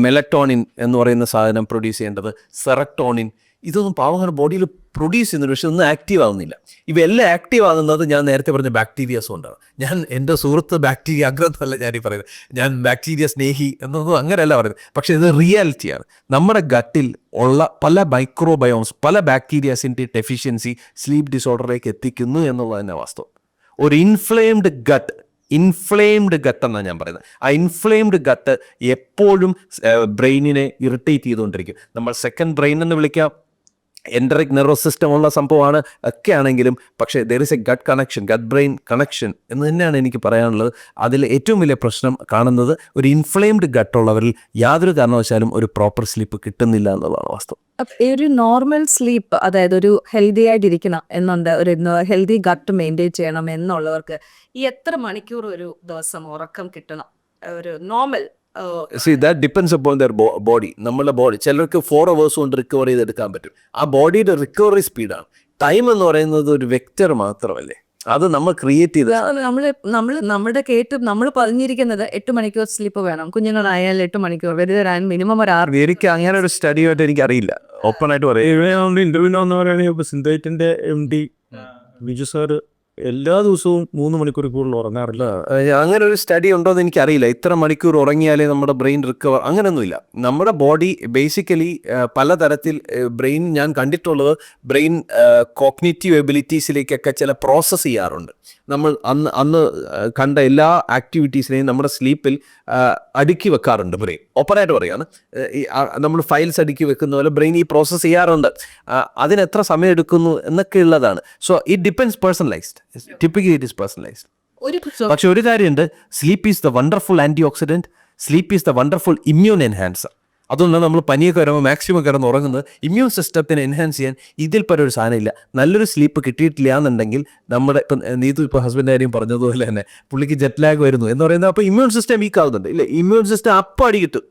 മെലറ്റോണിൻ എന്ന് പറയുന്ന സാധനം പ്രൊഡ്യൂസ് ചെയ്യേണ്ടത്, സെറട്ടോണിൻ, ഇതൊന്നും പാവങ്ങളുടെ ബോഡിയിൽ പ്രൊഡ്യൂസ് ചെയ്യുന്നുണ്ട്, പക്ഷെ ഒന്നും ആക്റ്റീവ് ആവുന്നില്ല. ഇവയെല്ലാം ആക്റ്റീവ് ആകുന്നത് ഞാൻ നേരത്തെ പറഞ്ഞ ബാക്ടീരിയാസ് കൊണ്ടാണ്. ഞാൻ എൻ്റെ സുഹൃത്ത് ബാക്ടീരിയ അഗ്രഹമല്ല ഞാനീ പറയുന്നത്, ഞാൻ ബാക്ടീരിയ സ്നേഹി എന്നൊന്നും അങ്ങനെയല്ല പറയുന്നത്. പക്ഷേ ഇത് റിയാലിറ്റിയാണ്. നമ്മുടെ ഗട്ടിൽ ഉള്ള പല മൈക്രോബയോംസ്, പല ബാക്ടീരിയാസിൻ്റെ ഡെഫിഷ്യൻസി സ്ലീപ്പ് ഡിസോർഡറിലേക്ക് എത്തിക്കുന്നു എന്നുള്ളത് തന്നെ വാസ്തവം. ഒരു ഇൻഫ്ലെയിംഡ് ഗട്ട് എന്നാണ് ഞാൻ പറയുന്നത്. ആ ഇൻഫ്ലെയിംഡ് ഗട്ട് എപ്പോഴും ബ്രെയിനിനെ ഇറിറ്റേറ്റ് ചെയ്തുകൊണ്ടിരിക്കും. നമ്മൾ സെക്കൻഡ് ബ്രെയിൻ എന്ന് വിളിക്കാം, എൻഡറിക് നെർവസ് സിസ്റ്റം ഉള്ള സംഭവമാണ് ഒക്കെ ആണെങ്കിലും, പക്ഷേ there is a gut brain connection എന്ന് തന്നെയാണ് എനിക്ക് പറയാനുള്ളത്. അതിൽ ഏറ്റവും വലിയ പ്രശ്നം കാണുന്നത് ഒരു ഇൻഫ്ലെയിംഡ് ഗട്ടുള്ളവരിൽ യാതൊരു കാരണവശാലും ഒരു പ്രോപ്പർ സ്ലീപ്പ് കിട്ടുന്നില്ല എന്നുള്ളതാണ് വാസ്തവം. ഒരു നോർമൽ സ്ലീപ്പ്, അതായത് ഒരു ഹെൽത്തി ആയിട്ടിരിക്കണം എന്നുണ്ട്, ഒരു ഹെൽത്തി ഗട്ട് മെയിൻറ്റെയിൻ ചെയ്യണം എന്നുള്ളവർക്ക് ഈ എത്ര മണിക്കൂർ ഒരു ദിവസം ഉറക്കം കിട്ടണം? ഒരു normal that depends upon their body. നമ്മുടെ ബോഡി ചിലർക്ക് 4 hours കൊണ്ട് റിക്കവർ ചെയ്തെടുക്കാൻ പറ്റും. ആ ബോഡിയുടെ റിക്കവറി സ്പീഡാണ്. ടൈം എന്ന് പറയുന്നത് ഒരു വെക്റ്റർ മാത്രമല്ലേ, അത് നമ്മൾ ക്രിയേറ്റ് ചെയ്ത് നമ്മൾ പറഞ്ഞിരിക്കുന്നത് 8 മണിക്കൂർ സ്ലീപ്പ് വേണം. കുഞ്ഞുങ്ങളായാലും 8 മണിക്കൂർ, വലുതായാലും മിനിമം ഒരു 6. എനിക്ക് അങ്ങനെ ഒരു സ്റ്റഡിയായിട്ട് എനിക്ക് അറിയില്ല, ഓപ്പൺ ആയിട്ട് പറയാം. ഇന്റർവ്യൂ എന്ന് പറയുകയാണെങ്കിൽ സിന്തേറ്റിന്റെ MD വിജു സാർ എല്ലാ ദിവസവും 3 മണിക്കൂർ കൂടുതൽ ഉറങ്ങാറില്ല. അങ്ങനെ ഒരു സ്റ്റഡി ഉണ്ടോ എന്ന് എനിക്കറിയില്ല. ഇത്ര മണിക്കൂർ ഉറങ്ങിയാലേ നമ്മുടെ ബ്രെയിൻ റിക്കവർ, അങ്ങനെയൊന്നുമില്ല. നമ്മുടെ ബോഡി ബേസിക്കലി പലതരത്തിൽ ബ്രെയിൻ, ഞാൻ കണ്ടിട്ടുള്ളത് ബ്രെയിൻ കോഗ്നിറ്റീവ് എബിലിറ്റീസിലേക്കൊക്കെ ചില പ്രോസസ്സ് ചെയ്യാറുണ്ട്. നമ്മൾ അന്ന് കണ്ട എല്ലാ ആക്ടിവിറ്റീസിനെയും നമ്മുടെ സ്ലീപ്പിൽ അടുക്കി വെക്കാറുണ്ട് ബ്രെയിൻ. ഓപ്പണായിട്ട് പറയുകയാണ്, നമ്മൾ ഫയൽസ് അടുക്കി വെക്കുന്ന പോലെ ബ്രെയിൻ ഈ പ്രോസസ്സ് ചെയ്യാറുണ്ട്. അതിനെത്ര സമയം എടുക്കുന്നു എന്നൊക്കെ ഉള്ളതാണ്. So it depends, personalised. Typically it is personalized. പക്ഷെ ഒരു കാര്യമുണ്ട്, sleep is the wonderful antioxidant, sleep is the wonderful immune enhancer. അതുകൊണ്ടാണ് നമ്മൾ പനിയൊക്കെ വരുമ്പോൾ മാക്സിമം കിടന്ന് ഉറങ്ങുന്നത്. ഇമ്മ്യൂൺ സിസ്റ്റത്തിനെ എൻഹാൻസ് ചെയ്യാൻ ഇതിൽ പല ഒരു സാധനമില്ല. നല്ലൊരു സ്ലീപ്പ് കിട്ടിയിട്ടില്ല എന്നുണ്ടെങ്കിൽ നമ്മുടെ ഇപ്പം നീതു ഇപ്പോൾ ഹസ്ബൻഡ് കാര്യം പറഞ്ഞതുപോലെ തന്നെ പുള്ളിക്ക് ജെറ്റ് ലാഗ് വരുന്നു എന്ന് പറയുന്നത് അപ്പോൾ ഇമ്മ്യൂൺ സിസ്റ്റം വീക്ക് ആവുന്നുണ്ട് ഇല്ലേ? ഇമ്മ്യൂൺ സിസ്റ്റം അപ്പം അടി കിട്ടും.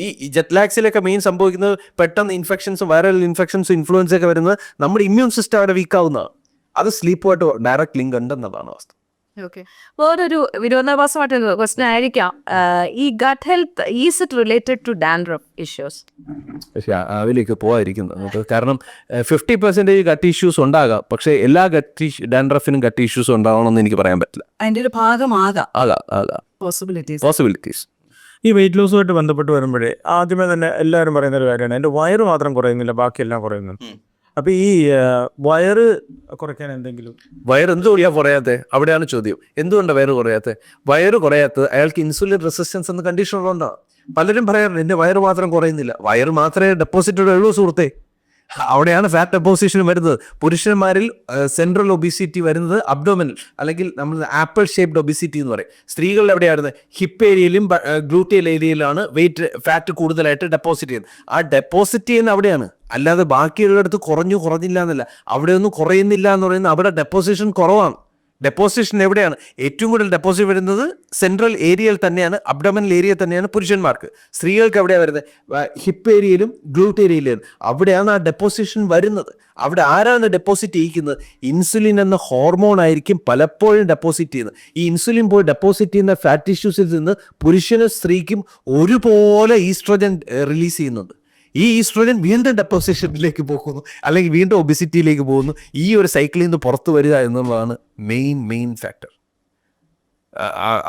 ഈ ജെറ്റ് ലാഗ്സിലൊക്കെ മെയിൻ സംഭവിക്കുന്നത് പെട്ടെന്ന് ഇൻഫെക്ഷൻസും വൈറൽ ഇൻഫെക്ഷൻസും ഇൻഫ്ലുവൻസ് ഒക്കെ വരുന്നത് നമ്മുടെ ഇമ്മ്യൂൺ സിസ്റ്റം അവിടെ വീക്ക് ആവുന്നതാണ്. അത് സ്ലീപ്പുമായിട്ട് ഡയറക്റ്റ് ലിങ്ക് ഉണ്ടെന്നുള്ളതാണ് അവസ്ഥ. ഓക്കെ, വേറൊരു വിരോധാഭാസമായിട്ടൊരു ക്വസ്റ്റ്യൻ ആയിരിക്കാം, ഈ gut health is it related to dandruff issues? പക്ഷേ അതിലേക്ക് പോകാതിരിക്കുന്നത് നമുക്ക്, കാരണം 50% ഗട്ട് ഇഷ്യൂസ് ഉണ്ടാകാം, പക്ഷേ എല്ലാ ഡാൻഡ്രഫിനും ഗട്ട് ഇഷ്യൂസ് ഉണ്ടാവണമെന്ന് എനിക്ക് പറയാൻ പറ്റില്ല. അതിന്റെ ഒരു ഭാഗമാകാം ആകാം പോസിബിലിറ്റീസ്. ഈ വെയിറ്റ് ലോസുമായിട്ട് ബന്ധപ്പെട്ട് വരുമ്പോഴേ ആദ്യമേ തന്നെ എല്ലാവരും പറയുന്ന ഒരു കാര്യമാണ്, എൻ്റെ വയറ് മാത്രം കുറയുന്നില്ല, ബാക്കിയെല്ലാം കുറയുന്നുണ്ട്. അപ്പോൾ ഈ വയറ് കുറയ്ക്കാൻ എന്തെങ്കിലും എന്തുകൊണ്ടാ കുറയാത്തത്? അവിടെയാണ് ചോദ്യം. എന്തുകൊണ്ടാണ് വയറ് കുറയാത്തത്? വയറ് കുറയാത്തത് അയാൾക്ക് ഇൻസുലിൻ റെസിസ്റ്റൻസ് എന്ന കണ്ടീഷൻ ഉള്ളതുകൊണ്ടാണ്. പലരും പറയാറുണ്ട് എൻ്റെ വയറ് മാത്രം കുറയുന്നില്ല. വയറ് മാത്രമേ ഡെപ്പോസിറ്റ് ഉള്ളൂ സുഹൃത്തെ. അവിടെയാണ് ഫാറ്റ് ഡെപ്പോസിഷൻ വരുന്നത്. പുരുഷന്മാരിൽ സെൻട്രൽ ഒബിസിറ്റി വരുന്നത് അബ്ഡോമിനൽ അല്ലെങ്കിൽ നമ്മൾ ആപ്പിൾ ഷേപ്ഡ് ഒബിസിറ്റി എന്ന് പറയും. സ്ത്രീകളിൽ എവിടെയായിരുന്നു? ഹിപ്പ് ഏരിയയിലും ഗ്ലൂട്ടിയൽ ഏരിയയിലാണ് ഫാറ്റ് കൂടുതലായിട്ട് ഡെപ്പോസിറ്റ് ചെയ്യുന്നത്. ആ ഡെപ്പോസിറ്റ് ചെയ്യുന്ന അവിടെയാണ്, അല്ലാതെ ബാക്കിയുള്ളിടത്ത് കുറഞ്ഞില്ല എന്നല്ല. അവിടെയൊന്നും കുറയുന്നില്ല എന്ന് പറയുന്നത് അവിടെ ഡെപ്പോസിഷൻ കുറവാണ്. ഡെപ്പോസിഷൻ എവിടെയാണ്? ഏറ്റവും കൂടുതൽ ഡെപ്പോസിറ്റ് വരുന്നത് സെൻട്രൽ ഏരിയയിൽ തന്നെയാണ്, അബ്ഡോമിനൽ ഏരിയ തന്നെയാണ് പുരുഷന്മാർക്ക്. സ്ത്രീകൾക്ക് എവിടെയാണ് വരുന്നത്? ഹിപ്പ് ഏരിയയിലും ഗ്ലൂട്ട് ഏരിയയിലും. അവിടെയാണ് ആ ഡെപ്പോസിഷൻ വരുന്നത്. അവിടെ ആരാണ് ഡെപ്പോസിറ്റ് ചെയ്യിക്കുന്നത്? ഇൻസുലിൻ എന്ന ഹോർമോൺ ആയിരിക്കും പലപ്പോഴും ഡെപ്പോസിറ്റ് ചെയ്യുന്നത്. ഈ ഇൻസുലിൻ പോയി ഡെപ്പോസിറ്റ് ചെയ്യുന്ന ഫാറ്റ് ടിഷ്യൂസിൽ നിന്ന് പുരുഷനും സ്ത്രീക്കും ഒരുപോലെ ഈസ്ട്രോജൻ റിലീസ് ചെയ്യുന്നുണ്ട്. ഈ ഈസ്ട്രോജൻ വീണ്ടും ഡെപ്പോസിഷനിലേക്ക് പോകുന്നു, അല്ലെങ്കിൽ വീണ്ടും ഒബിസിറ്റിയിലേക്ക് പോകുന്നു. ഈ ഒരു സൈക്കിളിൽ നിന്ന് പുറത്തു വരിക എന്നുള്ളതാണ് മെയിൻ ഫാക്ടർ.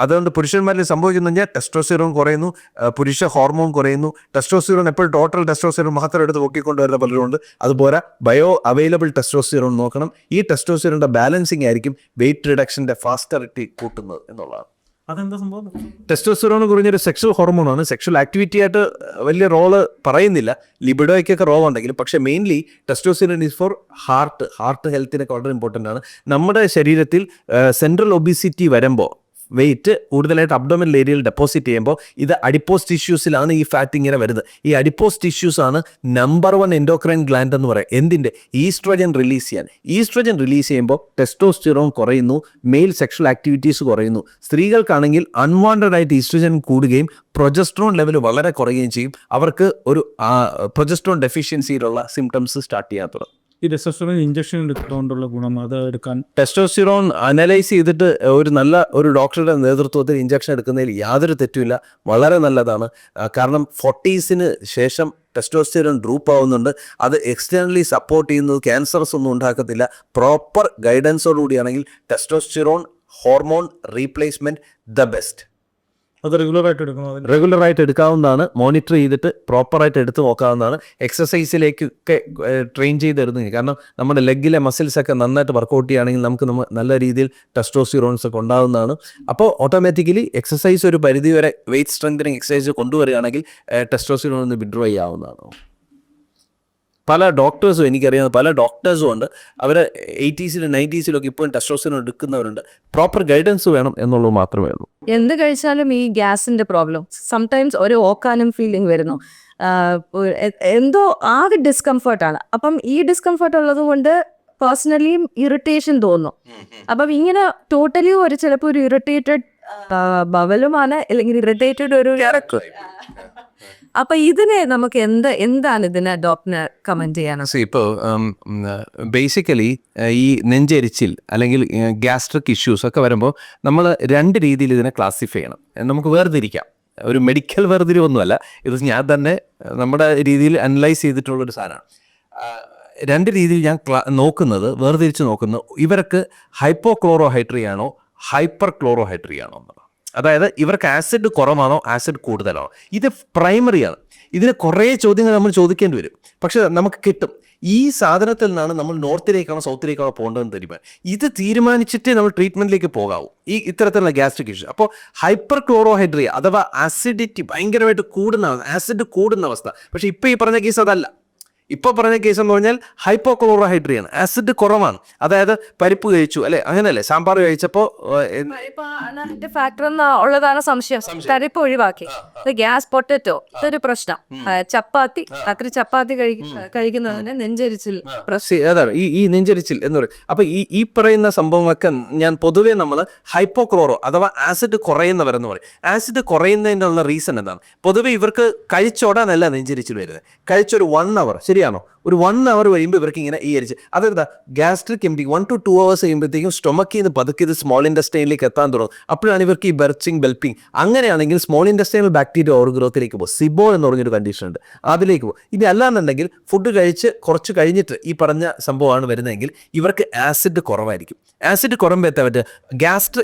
അതുകൊണ്ട് പുരുഷന്മാരിൽ സംഭവിക്കുന്നു കഴിഞ്ഞാൽ ടെസ്റ്റോസ്റ്റിറോൺ കുറയുന്നു, പുരുഷ ഹോർമോൺ കുറയുന്നു. ടെസ്റ്റോസ്റ്റിറോൺ എപ്പോഴും ടോട്ടൽ ടെസ്റ്റോസ്റ്റിറോൺ മാത്രം എടുത്ത് പൊക്കിക്കൊണ്ടുവരുന്ന പലരുണ്ട്. അതുപോലെ ബയോ അവൈലബിൾ ടെസ്റ്റോസ്റ്റിറോൺ നോക്കണം. ഈ ടെസ്റ്റോസ്റ്റിറോണിൻ്റെ ബാലൻസിങ് ആയിരിക്കും വെയിറ്റ് റിഡക്ഷൻ്റെ ഫാസ്റ്ററിറ്റി കൂട്ടുന്നത് എന്നുള്ളതാണ്. അതെന്താ സംഭവം? ടെസ്റ്റോസ്റ്റിറോൺ കുറിഞ്ഞൊരു സെക്ഷൽ ഹോർമോണാണ്. സെക്ഷൽ ആക്ടിവിറ്റി ആയിട്ട് വലിയ റോള് പറയുന്നില്ല, ലിബിഡോയ്ക്കൊക്കെ റോൾ ഉണ്ടെങ്കിലും. പക്ഷേ mainly testosterone is for heart ഹെൽത്തിനൊക്കെ വളരെ ഇമ്പോർട്ടൻ്റ് ആണ്. നമ്മുടെ ശരീരത്തിൽ സെൻട്രൽ ഒബിസിറ്റി വരുമ്പോൾ വെയിറ്റ് കൂടുതലായിട്ട് അബ്ഡോമിനൽ ഏരിയയിൽ ഡെപ്പോസിറ്റ് ചെയ്യുമ്പോൾ ഇത് അഡിപ്പോസ് ടിഷ്യൂസിലാണ് ഈ ഫാറ്റ് ഇങ്ങനെ വരുന്നത്. ഈ അഡിപ്പോസ് ടിഷ്യൂസ് ആണ് നമ്പർ 1 എൻഡോക്രൈൻ ഗ്ലാൻഡ് എന്ന് പറയാം. എന്തിൻ്റെ? ഈസ്ട്രോജൻ റിലീസ് ചെയ്യാൻ. ഈസ്ട്രോജൻ റിലീസ് ചെയ്യുമ്പോൾ ടെസ്റ്റോസ്റ്റിറോൺ കുറയുന്നു, മെയിൽ സെക്ഷൽ ആക്ടിവിറ്റീസ് കുറയുന്നു. സ്ത്രീകൾക്കാണെങ്കിൽ അൺവാണ്ടഡ് ആയിട്ട് ഈസ്ട്രോജൻ കൂടുകയും പ്രൊജസ്ട്രോൺ ലെവൽ വളരെ കുറയുകയും ചെയ്യും. അവർക്ക് ഒരു പ്രൊജസ്ട്രോൺ ഡെഫിഷ്യൻസിയിലുള്ള സിംറ്റംസ് സ്റ്റാർട്ട് ചെയ്യാൻ തുടങ്ങും. ഈ ടെസ്റ്റോസ്റ്ററോൺ ഇഞ്ചക്ഷൻ എടുത്തുകൊണ്ടുള്ള ഗുണം അത് എടുക്കാൻ? ടെസ്റ്റോസ്റ്റിറോൺ അനലൈസ് ചെയ്തിട്ട് ഒരു ഡോക്ടറുടെ നേതൃത്വത്തിൽ ഇഞ്ചക്ഷൻ എടുക്കുന്നതിൽ യാതൊരു തെറ്റുമില്ല, വളരെ നല്ലതാണ്. കാരണം 40s ശേഷം ടെസ്റ്റോസ്റ്റിറോൺ ഡ്രൂപ്പ് ആവുന്നുണ്ട്. അത് എക്സ്റ്റേണലി സപ്പോർട്ട് ചെയ്യുന്നത് ക്യാൻസർസ് ഒന്നും ഉണ്ടാക്കത്തില്ല. പ്രോപ്പർ ഗൈഡൻസോടുകൂടിയാണെങ്കിൽ testosterone hormone replacement the best. അത് റെഗുലറായിട്ട് എടുക്കാവുന്നതാണ്. മോണിറ്റർ ചെയ്തിട്ട് പ്രോപ്പറായിട്ട് എടുത്ത് നോക്കാവുന്നതാണ്. എക്സസൈസിലേക്കൊക്കെ ട്രെയിൻ ചെയ്തെടുത്ത്, കാരണം നമ്മുടെ ലെഗിലെ മസിൽസൊക്കെ നന്നായിട്ട് വർക്കൗട്ട് ചെയ്യുകയാണെങ്കിൽ നമുക്ക് നല്ല രീതിയിൽ ടെസ്റ്റോസ്റ്റിറോൺസ് ഒക്കെ ഉണ്ടാകുന്നതാണ്. അപ്പോൾ ഓട്ടോമാറ്റിക്കലി എക്സസൈസ് ഒരു പരിധിവരെ വെയിറ്റ് സ്ട്രെങ്തനിങ് എക്സസൈസ് കൊണ്ടുവരികയാണെങ്കിൽ ടെസ്റ്റോസ്റ്റിറോൺ ഒന്ന് വിഡ്രോ ചെയ്യാവുന്നതാണ്. പല ഡോക്ടേഴ്സും എനിക്കറിയാവുന്ന പല ഡോക്ടേഴ്സും ഉണ്ട്, അവർ 80s 90s ഇപ്പോഴും ടെസ്റ്റോസ്റ്റിറോൺ എടുക്കുന്നവരുണ്ട്. പ്രോപ്പർ ഗൈഡൻസ് വേണം എന്നുള്ളത് മാത്രമേ ഉള്ളൂ. എന്ത് കഴിച്ചാലും ഈ ഗ്യാസിന്റെ പ്രോബ്ലം, സംടൈംസ് ഒരു ഓക്കാനും ഫീലിംഗ് വരുന്നു, എന്തോ ആകെ ഡിസ്കംഫർട്ടാണ്. അപ്പം ഈ ഡിസ്കംഫർട്ട് ഉള്ളത് കൊണ്ട് പേഴ്സണലി ഇറിറ്റേഷൻ തോന്നുന്നു. അപ്പം ഇങ്ങനെ ടോട്ടലി ചിലപ്പോൾ ഒരു ഇറിറ്റേറ്റഡ് ബവലുമാണ്, അല്ലെങ്കിൽ ഇറിറ്റേറ്റഡ് ഒരു ഇറക്കും. അപ്പൊ ഇതിനെ നമുക്ക് എന്താണ് ഇതിനെ ഡോക്ടറിനെ കമന്റ് ചെയ്യാൻ? ഇപ്പോൾ ബേസിക്കലി ഈ നെഞ്ചെരിച്ചിൽ അല്ലെങ്കിൽ ഗ്യാസ്ട്രിക് ഇഷ്യൂസ് ഒക്കെ വരുമ്പോൾ നമ്മൾ 2 രീതിയിൽ ഇതിനെ ക്ലാസിഫൈ ചെയ്യണം. നമുക്ക് വേർതിരിക്കാം. ഒരു മെഡിക്കൽ വേർതിരിവൊന്നുമല്ല, ഇത് ഞാൻ തന്നെ നമ്മുടെ രീതിയിൽ അനലൈസ് ചെയ്തിട്ടുള്ളൊരു സാധനമാണ്. 2 രീതിയിൽ ഞാൻ വേർതിരിച്ച് നോക്കുന്നത്, ഇവർക്ക് ഹൈപ്പോക്ലോറോഹൈഡ്രി ആണോ ഹൈപ്പർ ക്ലോറോഹൈഡ്രി ആണോ എന്നുള്ളത്. അതായത് ഇവർക്ക് ആസിഡ് കുറവാണോ ആസിഡ് കൂടുതലാണോ. ഇത് പ്രൈമറിയാണ്. ഇതിന് കുറേ ചോദ്യങ്ങൾ നമ്മൾ ചോദിക്കേണ്ടി വരും, പക്ഷെ നമുക്ക് കിട്ടും. ഈ സാധനത്തിൽ നിന്നാണ് നമ്മൾ നോർത്തിലേക്കാണോ സൗത്തിലേക്കാണോ പോകേണ്ടതെന്ന് തീരുമാനം. ഇത് തീരുമാനിച്ചിട്ടേ നമ്മൾ ട്രീറ്റ്മെൻറ്റിലേക്ക് പോകാവൂ ഈ ഇത്തരത്തിലുള്ള ഗ്യാസ്ട്രിക് ഇഷ്യൂ. അപ്പോൾ ഹൈപ്പർ ക്ലോറോഹൈഡ്രി അഥവാ ആസിഡിറ്റി ഭയങ്കരമായിട്ട് ആസിഡ് കൂടുന്ന അവസ്ഥ. പക്ഷേ ഇപ്പോൾ ഈ പറഞ്ഞ കേസ് അതല്ല. ഇപ്പോൾ പറഞ്ഞ കേസ് എന്ന് പറഞ്ഞാൽ ഹൈപ്പോക്ലോറോഹൈഡ്രിയാണ്, ആസിഡ് കുറവാണ്. അതായത് പരിപ്പ് കഴിച്ചു അല്ലെ, അങ്ങനെയല്ലേ, സാമ്പാർ കഴിച്ചപ്പോൾ ഫാക്ടർ ഉള്ളതാണ് സംശയം. പരിപ്പ് ഒഴിവാക്കി ഗ്യാസ്, പൊട്ടറ്റോ ഇതൊരു പ്രശ്നം. ചപ്പാത്തി, രാത്രി ചപ്പാത്തി കഴിക്കുന്നതിന് നെഞ്ചരിച്ചിൽ അതാണ് ഈ നെഞ്ചരിച്ചിൽ എന്ന് പറയും. അപ്പൊ ഈ പറയുന്ന സംഭവമൊക്കെ ഞാൻ പൊതുവേ നമ്മൾ ഹൈപ്പോക്ലോറോ അഥവാ ആസിഡ് കുറയുന്നവരെന്ന് പറയും. ആസിഡ് കുറയുന്നതിനുള്ള റീസൺ എന്താണ്? പൊതുവെ ഇവർക്ക് കഴിച്ചോടാനല്ല നെഞ്ചരിച്ചിൽ വരുന്നത്, കഴിച്ചൊരു 1 hour, ശരിയാണോ, ഒരു 1 hour കഴിയുമ്പോൾ ഇവർക്ക് ഇങ്ങനെ ഈ അരിച്ച്, അതെന്താ ഗ്യാസ്ട്രിക് എംറ്റി 1 to 2 hours കഴിയുമ്പോഴത്തേക്കും സ്റ്റൊമക്കിൽ നിന്ന് പതുക്കെ ഇത് സ്മോൾ ഇൻഡസ്റ്റൈനിലേക്ക് എത്താൻ തുടങ്ങും. അപ്പോഴാണ് ഇവർക്ക് ഈ ബെർച്ചിങ് ബെൽപ്പിംഗ്. അങ്ങനെയാണെങ്കിൽ സ്മോൾ ഇൻഡസ്റ്റൈനൽ ബാക്ടീരിയ ഓവർ ഗ്രോത്തിലേക്ക് പോകും, സിബോ എന്ന് പറഞ്ഞൊരു കണ്ടീഷൻ ഉണ്ട്, അതിലേക്ക് പോകും. ഇനി അല്ലാന്നുണ്ടെങ്കിൽ ഫുഡ് കഴിച്ച് കുറച്ച് കഴിഞ്ഞിട്ട് ഈ പറഞ്ഞ സംഭവമാണ് വരുന്നതെങ്കിൽ ഇവർക്ക് ആസിഡ് കുറവായിരിക്കും. ആസിഡ് കുറയുമ്പോൾ എത്താൻ പറ്റുക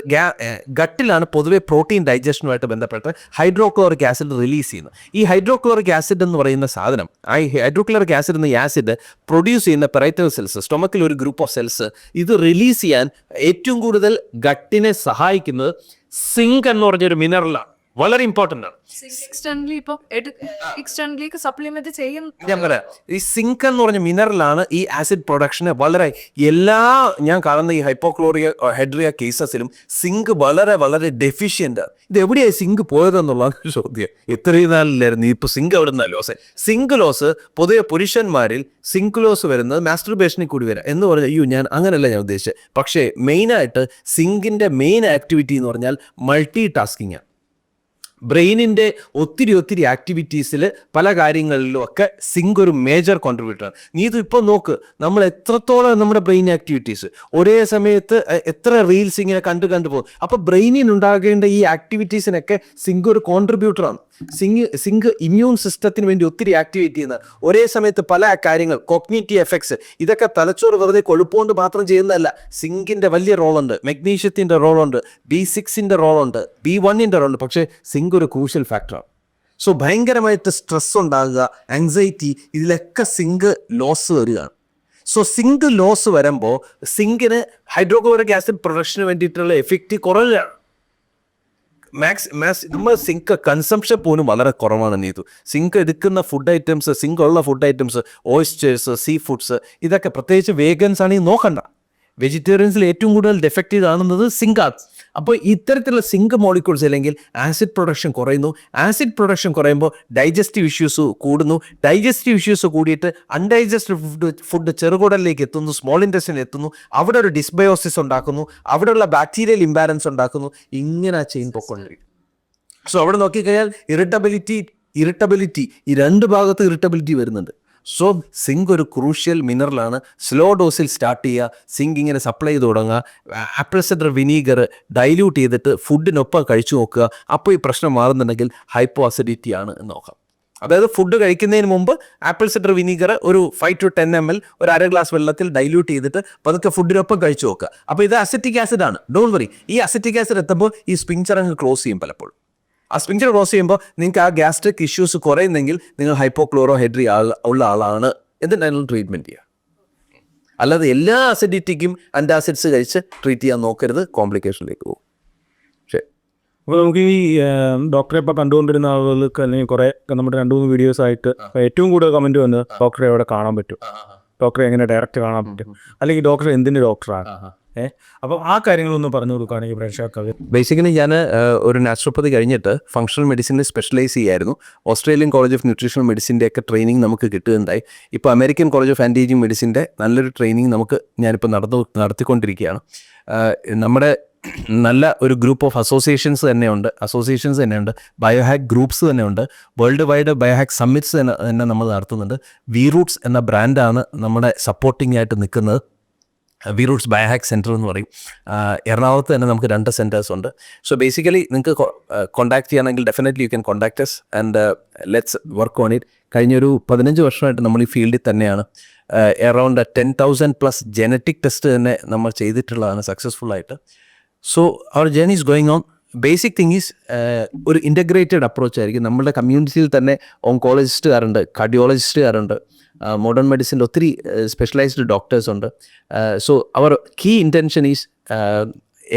ഗട്ടിലാണ് പൊതുവെ പ്രോട്ടീൻ ഡൈജഷനുമായിട്ട് ബന്ധപ്പെട്ട് ഹൈഡ്രോക്ലോറിക് ആസിഡ് റിലീസ് ചെയ്യുന്നത്. ഈ ഹൈഡ്രോക്ലോറിക് ആസിഡ് എന്ന് പറയുന്ന സാധനം, ആ ഹൈഡ്രോക്ലോറിക് ആസിഡ് എന്ന ആസിഡ് പ്രൊഡ്യൂസ് ചെയ്യുന്ന പെറൈറ്റൽ സെൽസ്, സ്റ്റൊമക്കിൽ ഒരു ഗ്രൂപ്പ് ഓഫ് സെൽസ്, ഇത് റിലീസ് ചെയ്യാൻ ഏറ്റവും കൂടുതൽ ഗട്ടിനെ സഹായിക്കുന്നത് സിങ്ക് എന്ന് പറഞ്ഞൊരു മിനറലാണ്. വളരെ ഇമ്പോർട്ടൻ്റ് ആണ്. സപ്ലിമെന്റ് ചെയ്യും. ഞാൻ പറയാം, ഈ സിങ്ക് എന്ന് പറഞ്ഞ മിനറലാണ് ഈ ആസിഡ് പ്രൊഡക്ഷനെ വളരെ ഞാൻ കാണുന്ന ഈ ഹൈഡ്രിയ കേസസിലും സിങ്ക് വളരെ വളരെ ഡെഫിഷ്യൻ്റ്. ഇത് എവിടെയായി സിങ്ക് പോയതെന്നുള്ള ചോദ്യം. ഇത്രയും നാളിലായിരുന്നു, ഇപ്പോൾ സിങ്ക് എവിടെ നിന്നാണ് ലോസ്? സിങ്ക് ലോസ് പൊതുവെ പുരുഷന്മാരിൽ സിങ്ക് ലോസ് വരുന്നത് മാസ്റ്റർബേഷനിൽ കൂടി വരാം എന്ന് പറഞ്ഞാൽ ഞാൻ അങ്ങനെയല്ല ഞാൻ ഉദ്ദേശിച്ചത്. പക്ഷേ മെയിനായിട്ട് സിങ്കിൻ്റെ മെയിൻ ആക്ടിവിറ്റി എന്ന് പറഞ്ഞാൽ മൾട്ടി ടാസ്കിങ് ആണ്. ബ്രെയിനിൻ്റെ ഒത്തിരി ആക്ടിവിറ്റീസിൽ പല കാര്യങ്ങളിലും ഒക്കെ സിങ്ക് ഒരു മേജർ കോൺട്രിബ്യൂട്ടറാണ്. നീ ഇത് ഇപ്പോൾ നോക്ക്, നമ്മൾ എത്രത്തോളം നമ്മുടെ ബ്രെയിൻ ആക്ടിവിറ്റീസ് ഒരേ സമയത്ത് എത്ര റീൽസ് ഇങ്ങനെ കണ്ടു പോകും. അപ്പോൾ ബ്രെയിനിൽ ഉണ്ടാകേണ്ട ഈ ആക്ടിവിറ്റീസിനൊക്കെ സിങ്ക് ഒരു കോൺട്രിബ്യൂട്ടറാണ്. സിങ്ക് ഇമ്മ്യൂൺ സിസ്റ്റത്തിന് വേണ്ടി ഒത്തിരി ആക്ടിവേറ്റ് ചെയ്യുന്ന, ഒരേ സമയത്ത് പല കാര്യങ്ങൾ, കോഗ്നിറ്റീവ് എഫക്ട്സ്, ഇതൊക്കെ തലച്ചോറ് വെറുതെ കൊഴുപ്പുകൊണ്ട് മാത്രം ചെയ്യുന്നതല്ല. സിങ്കിൻ്റെ വലിയ റോളുണ്ട്, മെഗ്നീഷ്യത്തിൻ്റെ റോളുണ്ട്, B6ൻ്റെ റോളുണ്ട്, B1ൻ്റെ റോളുണ്ട്. പക്ഷേ സിങ്ക് ഒരു ക്രൂഷ്യൽ ഫാക്ടറാണ്. സോ ഭയങ്കരമായിട്ട് സ്ട്രെസ് ഉണ്ടാകുക, ആങ്സൈറ്റി, ഇതിലൊക്കെ സിങ്ക് ലോസ് വരികയാണ്. സോ സിങ്ക് ലോസ് വരുമ്പോൾ സിങ്കിന് ഹൈഡ്രോക്ലോറിക് ആസിഡ് പ്രൊഡക്ഷന് വേണ്ടിയിട്ടുള്ള എഫക്റ്റ് കുറയുകയാണ്. നമ്മൾ സിങ്ക് കൺസംഷൻ പോലും വളരെ കുറവാണ്. നീതു സിങ്ക് എടുക്കുന്ന ഫുഡ് ഐറ്റംസ്, സിങ്ക് ഉള്ള food items, oysters, sea foods, ഇതൊക്കെ പ്രത്യേകിച്ച് വേഗൻസ് ആണെങ്കിൽ നോക്കണ്ട. വെജിറ്റേറിയൻസിൽ ഏറ്റവും കൂടുതൽ ഡെഫക്റ്റ് കാണുന്നത് സിങ്കാണ്. അപ്പോൾ ഇത്തരത്തിലുള്ള സിങ്ക് മോളിക്യൂൾസ് അല്ലെങ്കിൽ ആസിഡ് പ്രൊഡക്ഷൻ കുറയുന്നു. ആസിഡ് പ്രൊഡക്ഷൻ കുറയുമ്പോൾ ഡൈജസ്റ്റീവ് ഇഷ്യൂസ് കൂടുന്നു. ഡൈജസ്റ്റീവ് ഇഷ്യൂസ് കൂടിയിട്ട് അൺഡൈജസ്റ്റഡ് ഫുഡ് ചെറുകുടലിലേക്ക് എത്തുന്നു, സ്മോൾ ഇൻറ്റെസ്റ്റൈനിൽ എത്തുന്നു. അവിടെ ഒരു ഡിസ്ബയോസിസ് ഉണ്ടാക്കുന്നു, അവിടെയുള്ള ബാക്ടീരിയൽ ഇംബാലൻസ് ഉണ്ടാക്കുന്നു. ഇങ്ങനെ ആ ചെയിൻ പൊക്കൊണ്ടിരിക്കും. സോ അവിടെ നോക്കിക്കഴിഞ്ഞാൽ ഇറിറ്റബിലിറ്റി ഈ രണ്ട് ഭാഗത്ത് ഇറിറ്റബിലിറ്റി വരുന്നുണ്ട്. സോ സിങ്ക് ഒരു ക്രൂഷ്യൽ മിനറലാണ്. സ്ലോ ഡോസിൽ സ്റ്റാർട്ട് ചെയ്യുക, സിങ്ക് ഇങ്ങനെ സപ്ലൈ ചെയ്ത് തുടങ്ങുക. ആപ്പിൾ സിഡർ വിനീഗർ ഡൈല്യൂട്ട് ചെയ്തിട്ട് ഫുഡിനൊപ്പം കഴിച്ചു നോക്കുക. അപ്പോൾ ഈ പ്രശ്നം മാറുന്നുണ്ടെങ്കിൽ ഹൈപ്പോ അസിഡിറ്റി ആണ് എന്ന് നോക്കാം. അതായത് ഫുഡ് കഴിക്കുന്നതിന് മുമ്പ് ആപ്പിൾ സിഡർ വിനീഗർ ഒരു 5 to 10 ml ഒരു അര ഗ്ലാസ് വെള്ളത്തിൽ ഡൈല്യൂട്ട് ചെയ്തിട്ട് പതുക്കെ ഫുഡിനൊപ്പം കഴിച്ചു നോക്കുക. അപ്പോൾ ഇത് അസിറ്റിക് ആസിഡ് ആണ്, ഡോണ്ട് വറി. ഈ അസിറ്റിക് ആസിഡ് എത്തുമ്പോൾ ഈ സ്പിങ്ചർ അങ്ങ് ക്ലോസ് ചെയ്യും. പലപ്പോഴും ആ സ്പിങ്ചർ ക്ലോസ് ചെയ്യുമ്പോൾ നിങ്ങൾക്ക് ആ ഗ്യാസ്ട്രിക് ഇഷ്യൂസ് കുറയുന്നെങ്കിൽ നിങ്ങൾ ഹൈപ്പോക്ലോറോഹൈഡ്രി ഉള്ള ആളാണ് എന്നിട്ട് ട്രീറ്റ്മെൻറ്റ് ചെയ്യുക. അല്ലാതെ എല്ലാ അസിഡിറ്റിക്കും ആൻറ്റാസിഡ്സ് കഴിച്ച് ട്രീറ്റ് ചെയ്യാൻ നോക്കരുത്, കോംപ്ലിക്കേഷനിലേക്ക് പോകും. ശരി. അപ്പോൾ നമുക്ക് ഈ ഡോക്ടറെ ഇപ്പോൾ കണ്ടുകൊണ്ടിരുന്ന ആളുകൾക്ക് അല്ലെങ്കിൽ കുറേ നമ്മുടെ 2-3 വീഡിയോസ് ആയിട്ട് ഏറ്റവും കൂടുതൽ കമൻറ്റ് വന്നത് ഡോക്ടറെ എവിടെ കാണാൻ പറ്റും, ഡോക്ടറെ എങ്ങനെ ഡയറക്റ്റ് കാണാൻ പറ്റും, അല്ലെങ്കിൽ ഡോക്ടർ എന്തിൻ്റെ ഡോക്ടറാണ്. അപ്പം ആ കാര്യങ്ങളൊന്നും പറഞ്ഞു കൊടുക്കുകയാണെങ്കിൽ പ്രേക്ഷകർക്ക്. ബേസിക്കലി ഞാൻ ഒരു നാച്ചുറോപ്പതി കഴിഞ്ഞിട്ട് ഫങ്ഷണൽ മെഡിസിനിൽ സ്പെഷ്യലൈസ് ചെയ്യായിരുന്നു. ഓസ്ട്രേലിയൻ കോളേജ് ഓഫ് ന്യൂട്രീഷണൽ മെഡിസിൻ്റെ ഒക്കെ ട്രെയിനിങ് നമുക്ക് കിട്ടുകയുണ്ടായി. ഇപ്പോൾ American college of anti ageing മെഡിസിൻ്റെ നല്ലൊരു ട്രെയിനിങ് ഞാനിപ്പോൾ നടത്തിക്കൊണ്ടിരിക്കുകയാണ്. നമ്മുടെ നല്ല ഒരു ഗ്രൂപ്പ് ഓഫ് അസോസിയേഷൻസ് തന്നെയുണ്ട്, ബയോഹാക്ക് ഗ്രൂപ്പ്സ് തന്നെയുണ്ട്, വേൾഡ് വൈഡ് ബയോഹാക്ക് സമ്മിറ്റ്സ് തന്നെ നമ്മൾ നടത്തുന്നുണ്ട്. വി റൂട്ട്സ് എന്ന ബ്രാൻഡാണ് നമ്മുടെ സപ്പോർട്ടിംഗ് ആയിട്ട് നിൽക്കുന്നത്. വി റൂട്ട്സ് ബയോഹാക്ക് സെൻറ്റർ എന്ന് പറയും. എറണാകുളത്ത് തന്നെ നമുക്ക് 2 സെൻറ്റേഴ്സ് ഉണ്ട്. സോ ബേസിക്കലി നിങ്ങൾക്ക് കോൺടാക്ട് ചെയ്യണമെങ്കിൽ definitely you can contact us and let's work on it. കഴിഞ്ഞൊരു 15 വർഷമായിട്ട് നമ്മൾ ഈ ഫീൽഡിൽ തന്നെയാണ്. അറൗണ്ട് 10,000+ ജനറ്റിക് ടെസ്റ്റ് തന്നെ നമ്മൾ ചെയ്തിട്ടുള്ളതാണ് സക്സസ്ഫുള്ളായിട്ട്. So our journey is going on. Basic thing is ഒരു ഇൻ്റഗ്രേറ്റഡ് അപ്രോച്ച് ആയിരിക്കും. നമ്മുടെ കമ്മ്യൂണിറ്റിയിൽ തന്നെ ഓങ്കോളജിസ്റ്റുകാരുണ്ട്, കാർഡിയോളജിസ്റ്റുകാരുണ്ട്, മോഡേൺ മെഡിസിൻ്റെ ഒത്തിരി സ്പെഷ്യലൈസ്ഡ് ഡോക്ടേഴ്സ് ഉണ്ട്. So our key intention is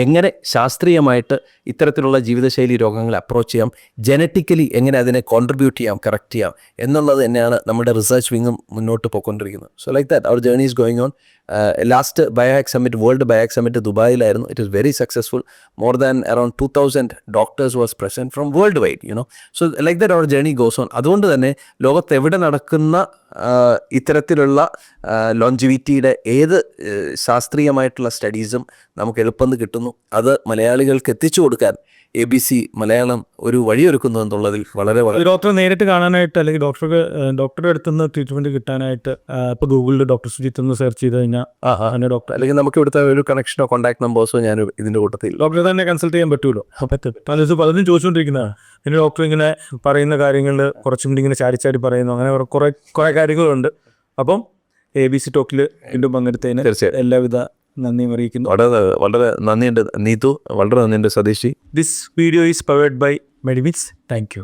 എങ്ങനെ ശാസ്ത്രീയമായിട്ട് ഇത്തരത്തിലുള്ള ജീവിതശൈലി രോഗങ്ങളെ അപ്രോച്ച് ചെയ്യാം, ജനറ്റിക്കലി എങ്ങനെ അതിനെ കോൺട്രിബ്യൂട്ട് ചെയ്യാം, കറക്റ്റ് ചെയ്യാം എന്നുള്ളത് തന്നെയാണ് നമ്മുടെ റിസർച്ച് വിങ്ങും മുന്നോട്ട് പോയിക്കൊണ്ടിരിക്കുന്നത്. So like that our journey is going on. Last biohack summit, world biohack summit ദുബായിലായിരുന്നു. It is very successful. More than around 2000 doctors was present from world wide, you know. So like that our journey goes on. അതുകൊണ്ട് തന്നെ ലോകത്ത് എവിടെ നടക്കുന്ന ഇത്തരത്തിലുള്ള ലോഞ്ചിവിറ്റിയുടെ ഏത് ശാസ്ത്രീയമായിട്ടുള്ള സ്റ്റഡീസും നമുക്ക് എളുപ്പം കിട്ടുന്നു. അത് മലയാളികൾക്ക് എത്തിച്ചു കൊടുക്കാൻ ABC മലയാളം ഒരു വഴിയൊരുക്കുന്നു എന്നുള്ളതിൽ വളരെ ഡോക്ടറെ നേരിട്ട് കാണാനായിട്ട് അല്ലെങ്കിൽ ഡോക്ടറുടെ അടുത്ത് നിന്ന് ട്രീറ്റ്മെന്റ് കിട്ടാനായിട്ട് ഇപ്പോൾ ഗൂഗിളിൽ ഡോക്ടർ സുജിത്ത് എന്ന് സെർച്ച് ചെയ്ത് കഴിഞ്ഞാൽ ഡോക്ടർ, അല്ലെങ്കിൽ നമുക്ക് ഇവിടുത്തെ ഒരു കണക്ഷനോ കോൺടാക്ട് നമ്പേഴ്സോ ഞാൻ ഇതിൻ്റെ കൂട്ടത്തിൽ ഡോക്ടറെ തന്നെ കൺസൾട്ട് ചെയ്യാൻ പറ്റുമല്ലോ. പലതും ചോദിച്ചുകൊണ്ടിരിക്കുന്നതാണ്. പിന്നെ ഡോക്ടർ ഇങ്ങനെ പറയുന്ന കാര്യങ്ങൾ കുറച്ചും കൂടി ഇങ്ങനെ ചാടി പറയുന്നു. അങ്ങനെ കുറേ കാര്യങ്ങളുണ്ട്. അപ്പം ABC ടോക്കിൽ വീണ്ടും പങ്കെടുത്തതിന് തീർച്ചയായും എല്ലാവിധ നന്ദിയും അറിയിക്കുന്നു. വളരെ നന്ദിയുണ്ട് നീതു, വളരെ നന്ദിയുണ്ട് Satheesh. This video is powered by Medimix. Thank U.